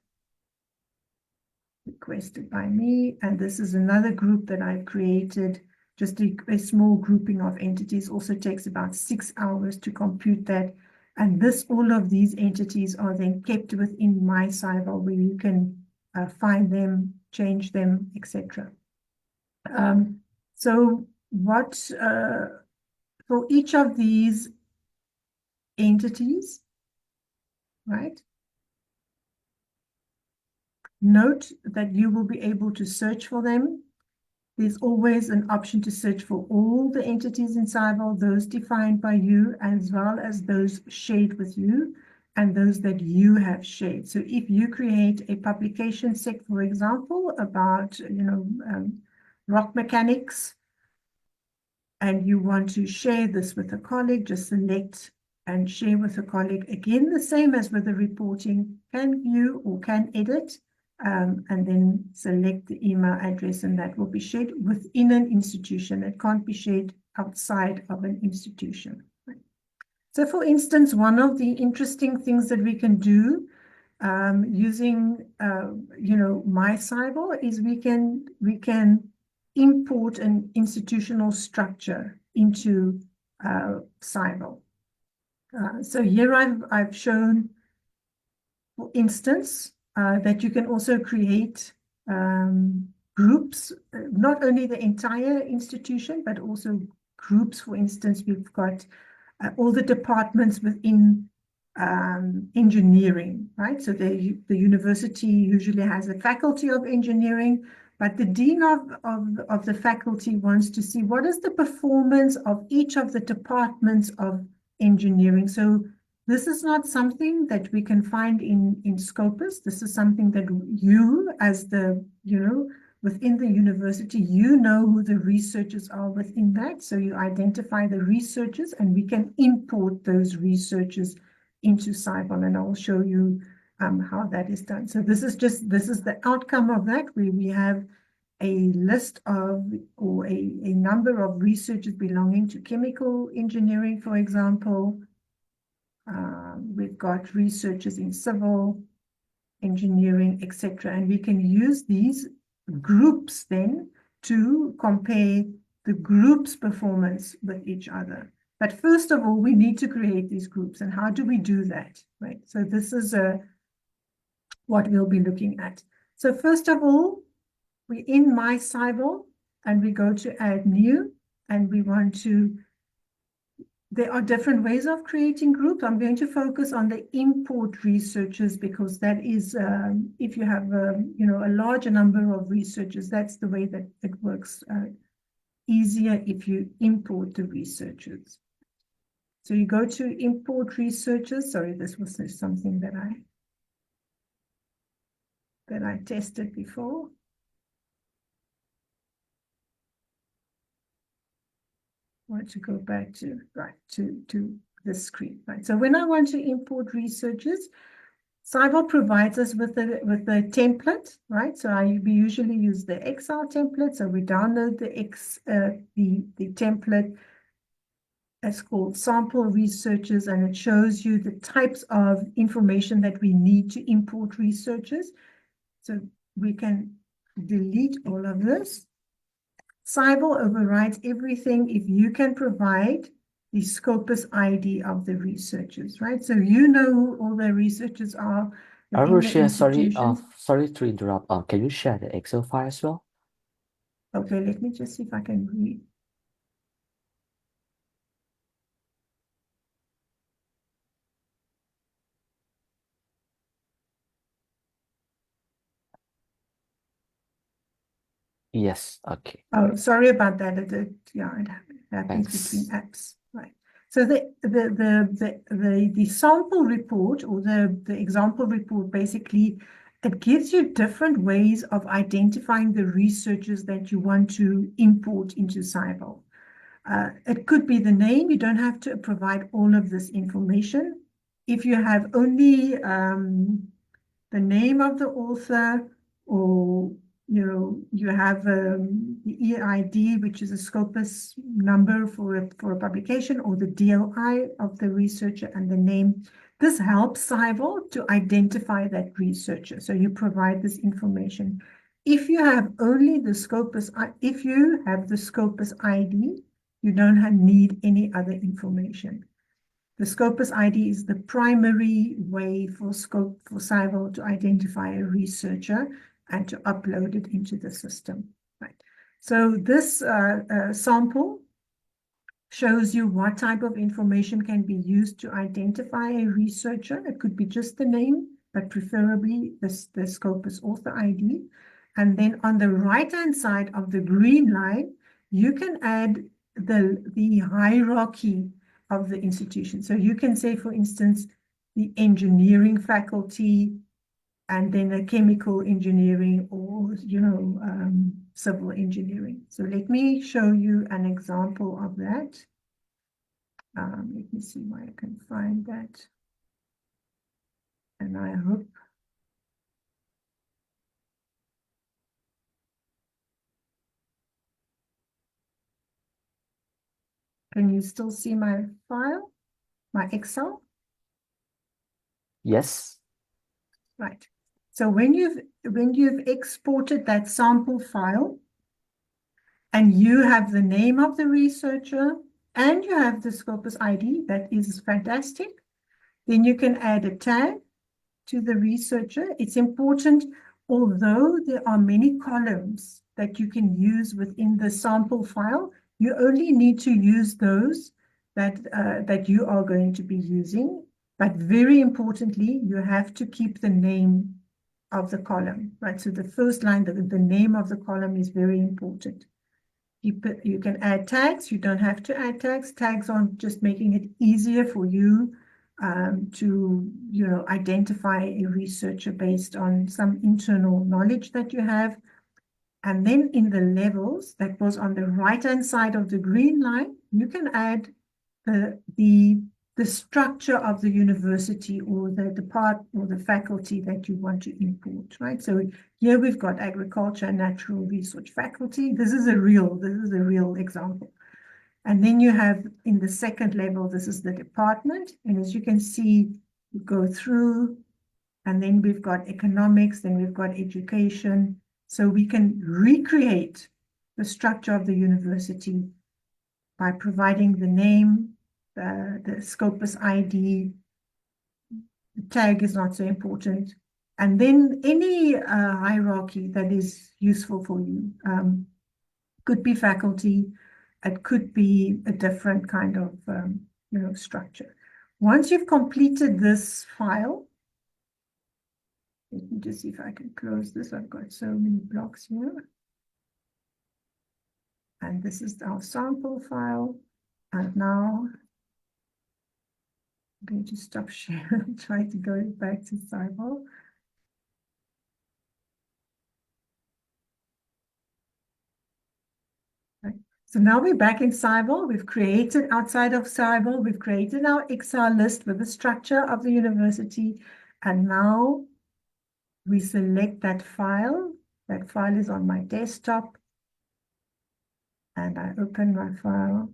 S2: requested by me. And this is another group that I've created. Just a small grouping of entities also takes about 6 hours to compute that. And all of these entities are then kept within my SciVal, where you can find them, change them, etc. So for each of these entities, right? Note that you will be able to search for them. There's always an option to search for all the entities in SciVal, those defined by you, as well as those shared with you, and those that you have shared. So if you create a publication set, for example, about rock mechanics, and you want to share this with a colleague, just select and share with a colleague. Again, the same as with the reporting, can view or can edit, and then select the email address, and that will be shared within an institution. It can't be shared outside of an institution. So for instance, one of the interesting things that we can do using my SciVal is we can import an institutional structure into SciVal. So here I've shown, for instance, that you can also create groups, not only the entire institution, but also groups. For instance, we've got all the departments within engineering, right? So the university usually has a faculty of engineering, but the dean of the faculty wants to see what is the performance of each of the departments of engineering. So this is not something that we can find in Scopus. This is something that you, as within the university, you know who the researchers are within that. So you identify the researchers, and we can import those researchers into SciVal, and I'll show you how that is done. So this is the outcome of that, where we have a list of, or a number of researchers belonging to chemical engineering, for example. We've got researchers in civil engineering, etc. And we can use these groups then to compare the group's performance with each other. But first of all, we need to create these groups. And how do we do that? Right. So this is what we'll be looking at. So first of all, we're in my SciVal, and we go to add new, and we want to, there are different ways of creating groups. I'm going to focus on the import researchers, because that is, if you have a larger number of researchers, that's the way that it works easier if you import the researchers. So you go to import researchers. Sorry, this was something that I tested before. I want to go back to this screen, right? So when I want to import researchers, SciVal provides us with the template, right? So we usually use the Excel template. So we download the template. It's called sample researchers, and it shows you the types of information that we need to import researchers. So we can delete all of this. SciVal overrides everything if you can provide the Scopus ID of the researchers, right? So you know who all the researchers are
S1: I will
S2: within the
S1: share,
S2: institution.
S1: sorry to interrupt. Can you share the Excel file as well?
S2: Okay, let me just see if I can read.
S1: Yes, okay.
S2: Oh, sorry about that. It happens
S1: Thanks.
S2: between apps, right? So the sample report, or the example report, basically, it gives you different ways of identifying the researchers that you want to import into SciVal. It could be the name. You don't have to provide all of this information. If you have only the name of the author, or you have the EID, which is a Scopus number for a publication, or the DOI of the researcher and the name. This helps SciVal to identify that researcher. So you provide this information. if you have only the Scopus, if you have the Scopus ID, you don't need any other information. The Scopus ID is the primary way for SciVal to identify a researcher and to upload it into the system. Right. So this sample shows you what type of information can be used to identify a researcher. It could be just the name, but preferably the Scopus author ID. And then on the right-hand side of the green line, you can add the hierarchy of the institution. So you can say, for instance, the engineering faculty, and then a chemical engineering or, civil engineering. So let me show you an example of that. Let me see where I can find that. And I hope. Can you still see my file, my Excel?
S1: Yes.
S2: Right. So when you've exported that sample file and you have the name of the researcher and you have the Scopus ID, that is fantastic. Then you can add a tag to the researcher. It's important, although there are many columns that you can use within the sample file, you only need to use those that you are going to be using. But very importantly, you have to keep the name of the column, right? So the first line, the name of the column is very important. You can add tags. You don't have to add tags. Tags are just making it easier for you to identify a researcher based on some internal knowledge that you have. And then in the levels that was on the right-hand side of the green line, you can add the structure of the university or the department or the faculty that you want to import, right? So here we've got agriculture and natural research faculty. This is a real example. And then you have in the second level, this is the department. And as you can see, you go through, and then we've got economics, then we've got education. So we can recreate the structure of the university by providing the name, the Scopus ID. The tag is not so important. And then any hierarchy that is useful for you. Could be faculty, it could be a different kind of structure. Once you've completed this file, let me just see if I can close this. I've got so many blocks here. And this is our sample file. And now I'm going to stop sharing and try to go back to SciVal. So now we're back in SciVal. We've created, outside of SciVal, we've created our Excel list with the structure of the university. And now we select that file. That file is on my desktop. And I open my file.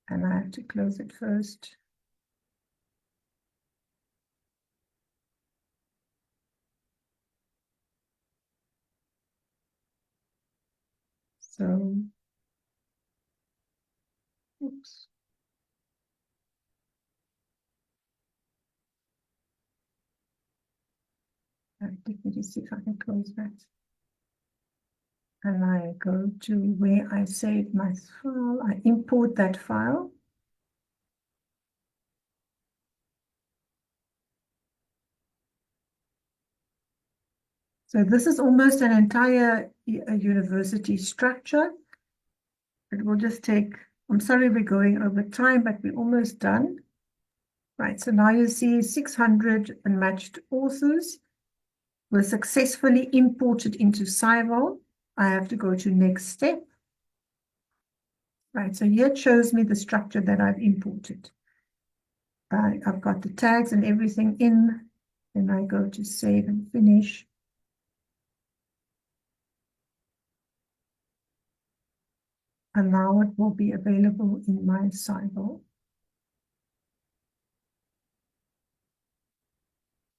S2: And I have to close it first. So, oops. Let me just see if I can close that. And I go to where I saved my file. I import that file. So this is almost an entire university structure. It will just take, I'm sorry we're going over time, but we're almost done. Right, so now you see 600 unmatched authors were successfully imported into SciVal. I have to go to next step. Right, so here it shows me the structure that I've imported. I've got the tags and everything in. Then I go to save and finish. And now it will be available in my SciVal.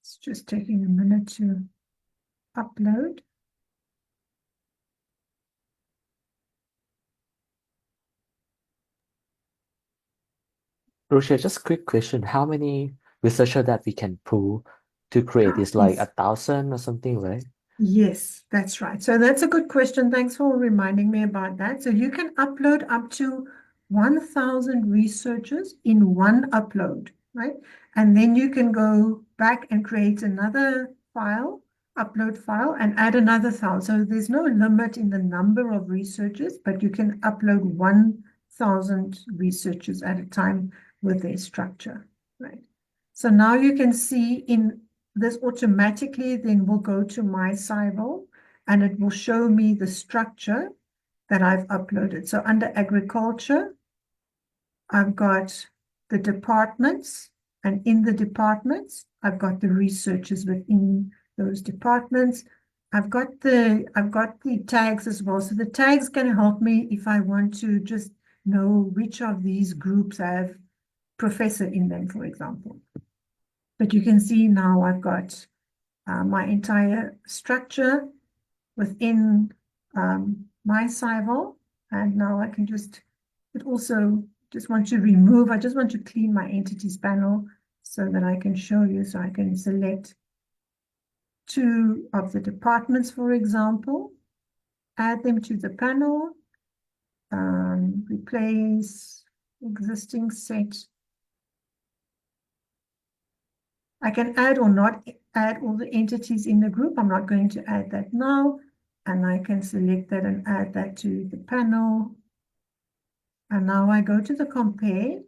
S2: It's just taking a minute to upload.
S1: Rochelle, just a quick question. How many researchers that we can pull to create this, like
S2: Yes.
S1: 1,000 or something, right?
S2: Yes, that's right. So that's a good question. Thanks for reminding me about that. So you can upload up to 1,000 researchers in one upload, right? And then you can go back and create another file, upload file, and add another 1,000. So there's no limit in the number of researchers, but you can upload 1,000 researchers at a time with their structure, right? So now you can see in this automatically then will go to my SciVal and it will show me the structure that I've uploaded. So under agriculture, I've got the departments, and in the departments, I've got the researchers within those departments. I've got the tags as well. So the tags can help me if I want to just know which of these groups have professor in them, for example. But you can see now I've got my entire structure within my SciVal. And now I can it also just want to remove, I just want to clean my entities panel so that I can show you. So I can select 2 of the departments, for example, add them to the panel, replace existing set. I can add or not add all the entities in the group. I'm not going to add that now. And I can select that and add that to the panel. And now I go to the compare.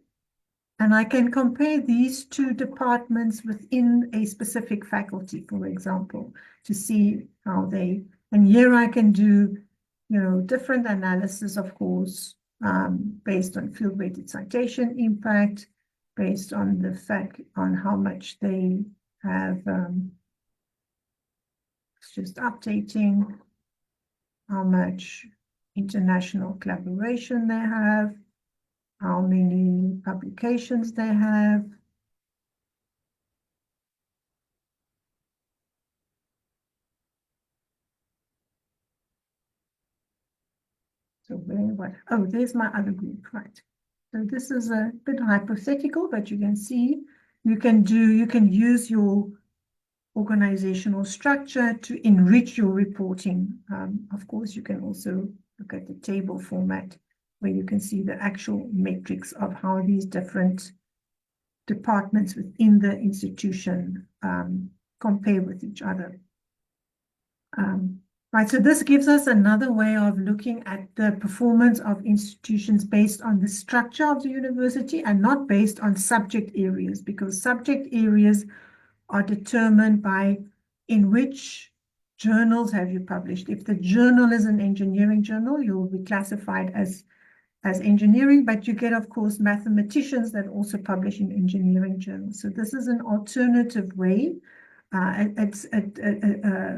S2: And I can compare these 2 departments within a specific faculty, for example, to see how they, and here I can do, different analysis, of course, based on field-weighted citation impact, based on the fact on how much they have, it's just updating, how much international collaboration they have, how many publications they have. So there's my other group, right? So this is a bit hypothetical, but you can see you can use your organizational structure to enrich your reporting. Of course, you can also look at the table format where you can see the actual metrics of how these different departments within the institution compare with each other. Right, so this gives us another way of looking at the performance of institutions based on the structure of the university and not based on subject areas, because subject areas are determined by in which journals have you published. If the journal is an engineering journal, you'll be classified as engineering, but you get, of course, mathematicians that also publish in engineering journals. So this is an alternative way. It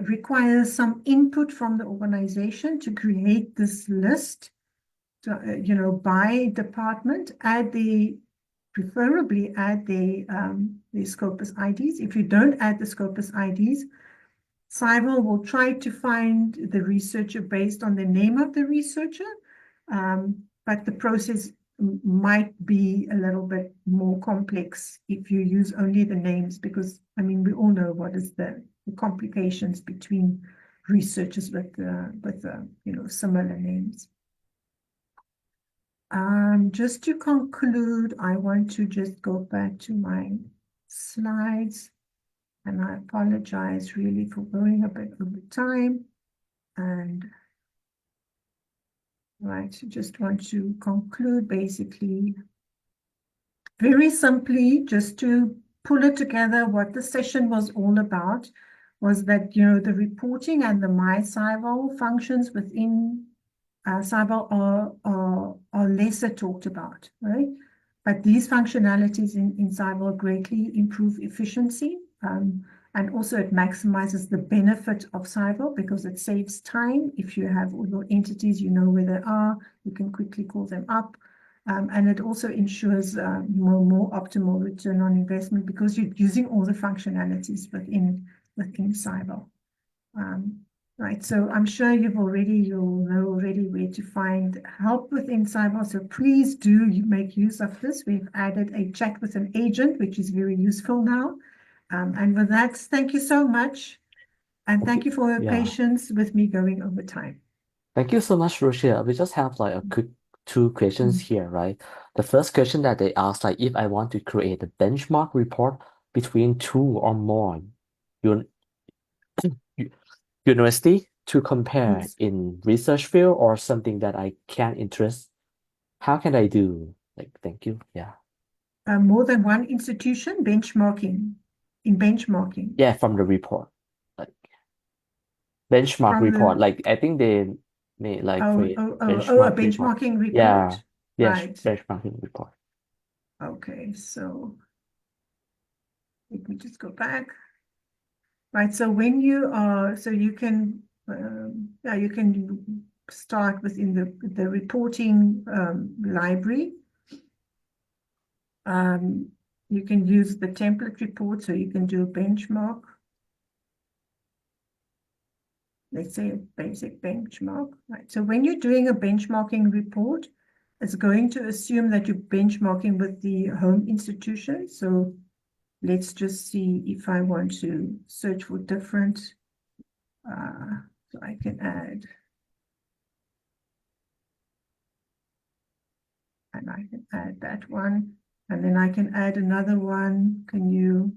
S2: requires some input from the organization to create this list, by department, preferably add the Scopus IDs. If you don't add the Scopus IDs, SciVal will try to find the researcher based on the name of the researcher, but the process might be a little bit more complex if you use only the names, because we all know what is the complications between researchers with similar names. Just to conclude, I want to just go back to my slides, and I apologize really for going a bit over time. And right, just want to conclude basically very simply, just to pull it together, what the session was all about was that, the reporting and the My SciVal functions within SciVal are lesser talked about, right? But these functionalities in SciVal greatly improve efficiency, and also it maximizes the benefit of SciVal because it saves time. If you have all your entities, you know where they are, you can quickly call them up. And it also ensures more optimal return on investment because you're using all the functionalities within SciVal. Right, so I'm sure you'll know already where to find help within SciVal. So please do make use of this. We've added a chat with an agent, which is very useful now. And with that, thank you so much. And thank you for your
S1: Yeah.
S2: patience with me going over time.
S1: Thank you so much, Rochelle. We just have like a quick two questions here, right? The first question that they asked, like, if I want to create a benchmark report between two or more un u- university to compare
S2: Yes.
S1: in research field or something that I can interest, how can I do? Like, thank you. Yeah.
S2: More than one institution benchmarking, in benchmarking
S1: Yeah, from the report. Like benchmark
S2: from
S1: report.
S2: the,
S1: Like I think they may like create
S2: a
S1: benchmark report.
S2: benchmarking
S1: Yeah.
S2: report.
S1: Yes,
S2: Right.
S1: benchmarking report.
S2: Okay, so let me just go back. Right, so when you are, so you can, yeah, you can start within the reporting library. You can use the template report, so you can do a benchmark. Let's say a basic benchmark, right? So when you're doing a benchmarking report, it's going to assume that you're benchmarking with the home institution. So let's just see if I want to search for different, so I can add, and I can add that one, and then I can add another one. Can you?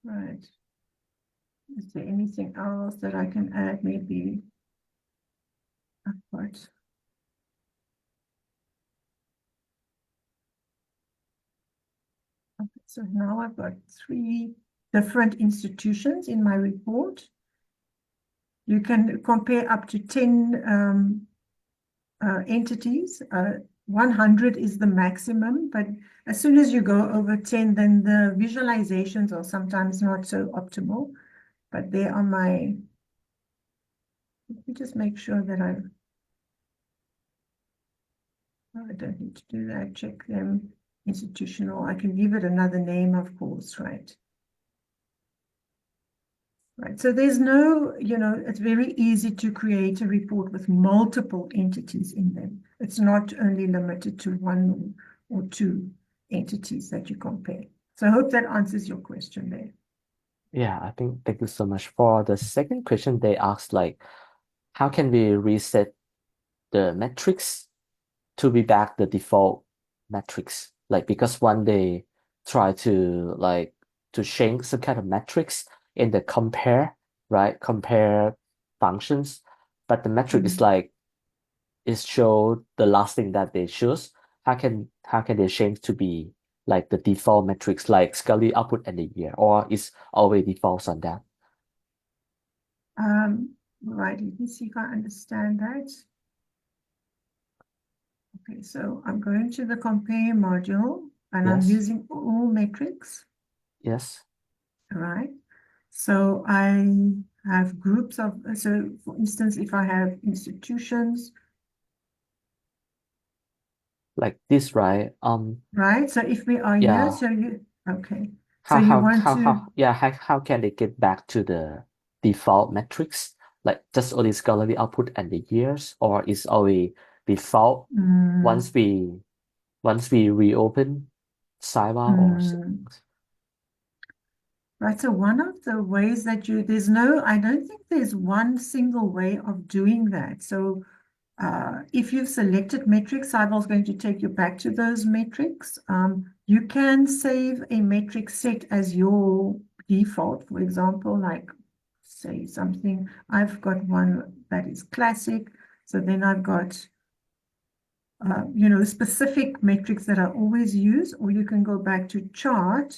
S2: Right. Is there anything else that I can add? Maybe. Right. Okay, so now I've got 3 different institutions in my report. You can compare up to 10 entities. 100 is the maximum, but as soon as you go over 10, then the visualizations are sometimes not so optimal. But they are my, let me just make sure that I don't need to do that. Check them institutional. I can give it another name, of course, right? Right. So there's no, it's very easy to create a report with multiple entities in them. It's not only limited to 1 or 2 entities that you compare. So I hope that answers your question there.
S1: Yeah, I think thank you so much. For the second question, they asked like, how can we reset the metrics to be back the default metrics? Like because one day try to like to change some kind of metrics in the compare, right? Compare functions, but the metric is like is show the last thing that they choose. How can they change to be like the default metrics like Scully output and the year, or is always defaults on that?
S2: Right, let me see if I understand that. Okay, so I'm going to the compare module and I'm
S1: Yes,
S2: using all metrics,
S1: yes.
S2: right? So I have groups of, so for instance, if I have institutions,
S1: Like this, right?
S2: right? So if we are here,
S1: Yeah.
S2: so you, okay. So you want to,
S1: How can they get back to the default metrics? Like just only scholarly output and the years, or is always default once we reopen SciVal or
S2: right. So one of the ways that I don't think there's one single way of doing that. So if you've selected metrics, SciVal is going to take you back to those metrics. You can save a metric set as your default, for example, like say something, I've got one that is classic. So then I've got, specific metrics that I always use, or you can go back to chart,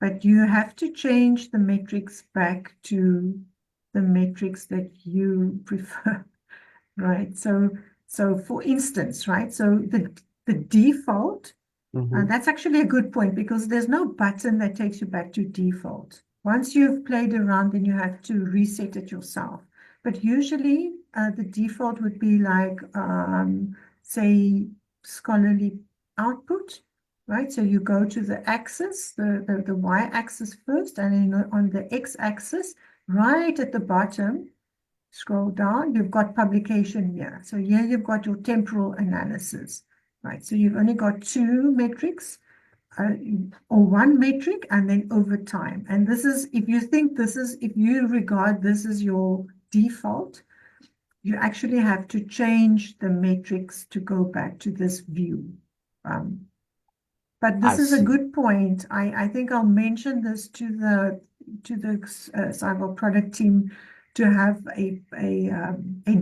S2: but you have to change the metrics back to the metrics that you prefer. Right. So for instance, right, so the default, that's actually a good point because there's no button that takes you back to default. Once you've played around, then you have to reset it yourself. But usually the default would be like, say, scholarly output, right? So you go to the axis, the y-axis first, and then on the x-axis, right at the bottom, scroll down, you've got publication here. So here you've got your temporal analysis, right? So you've only got two metrics, or one metric, and then over time. And this is, if you regard this as your default, you actually have to change the metrics to go back to this view. But
S1: I
S2: this is a
S1: see.
S2: good point. I think I'll mention this to the SciVal product team to have a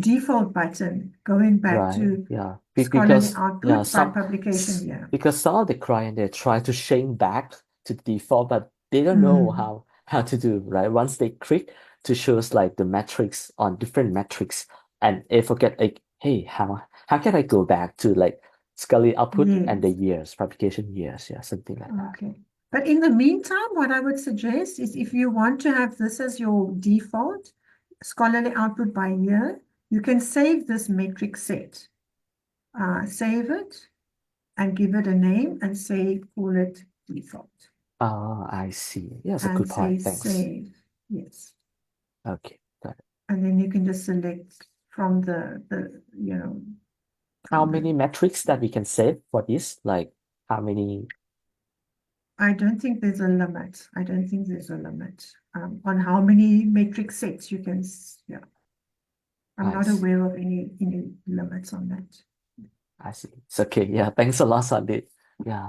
S2: default button going back
S1: Right.
S2: to
S1: Yeah.
S2: scholarly
S1: Because
S2: output by publication year.
S1: because some of the client they try to change back to the default, but they don't know
S2: Mm.
S1: how to do, right? Once they click to choose like the metrics on different metrics, and they forget like, hey, how can I go back to like scholarly output and the
S2: Yes.
S1: years, publication years, yeah, something like that.
S2: Okay. But in the meantime, what I would suggest is if you want to have this as your default scholarly output by year, you can save this metric set. Save it and give it a name and say, call it default.
S1: Oh, I see. Yeah, that's a
S2: And
S1: good
S2: say
S1: point. Thanks.
S2: save. Yes.
S1: Okay, got it.
S2: And then you can just select from
S1: How
S2: from the
S1: many metrics that we can save for this? Like how many?
S2: I don't think there's a limit. I don't think there's a limit on how many metric sets you can, yeah. I'm
S1: I
S2: not
S1: see.
S2: aware of any limits on that.
S1: I see. It's okay. Yeah, thanks a lot, Sandeep. Yeah.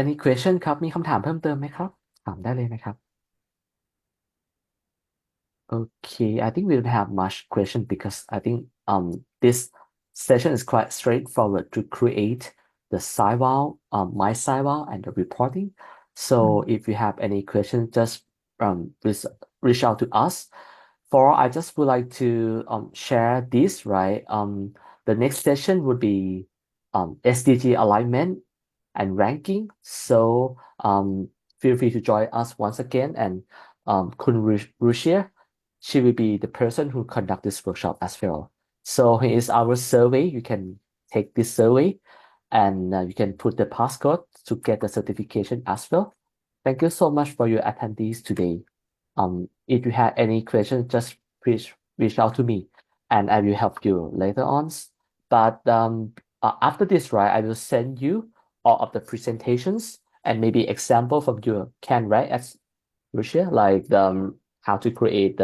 S1: Any question ครับมีคำถามเพิ่มเติมไหมครับถามได้เลยนะครับ Okay, I think we don't have much question because I think this session is quite straightforward to create the SciVal, my SciVal and the reporting. So if you have any questions, just reach out to us. For I just would like to share this, right? The next session would be SDG alignment and ranking. So feel free to join us once again, and Kun Ruchir, she will be the person who conduct this workshop as well. So here is our survey. You can take this survey, and you can put the passcode to get the certification as well. Thank you so much for your attendees today. If you have any questions, just please reach out to me, and I will help you later on. But after this, right, I will send you all of the presentations and maybe example from your can, right? As Lucia, like how to create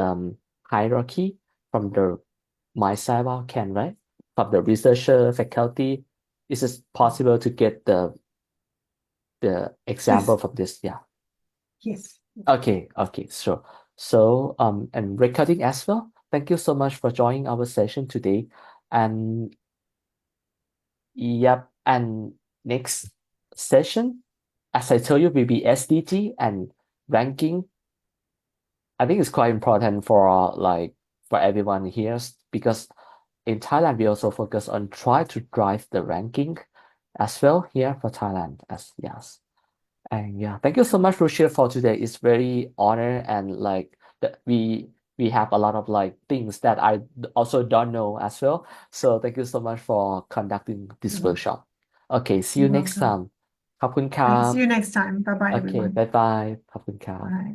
S1: hierarchy from the my SciVal can, right? From the researcher, faculty. Is it possible to get the example
S2: Yes,
S1: from this? Yeah.
S2: yes.
S1: Okay, sure. So and recording as well. Thank you so much for joining our session today. And yep, and next session, as I told you, will be SDG and ranking. I think it's quite important for like for everyone here because in Thailand we also focus on try to drive the ranking as well here for Thailand as yes. And yeah, thank you so much, Ruchir, for today. It's very honor and like that we have a lot of like things that I also don't know as well. So thank you so much for conducting this
S2: You're
S1: workshop. Okay, see you next
S2: welcome.
S1: time. ขอบคุณครั
S2: Okay,
S1: บ
S2: see you next time. Bye-bye,
S1: Okay,
S2: everyone.
S1: bye bye ขอบคุณครับ
S2: Bye.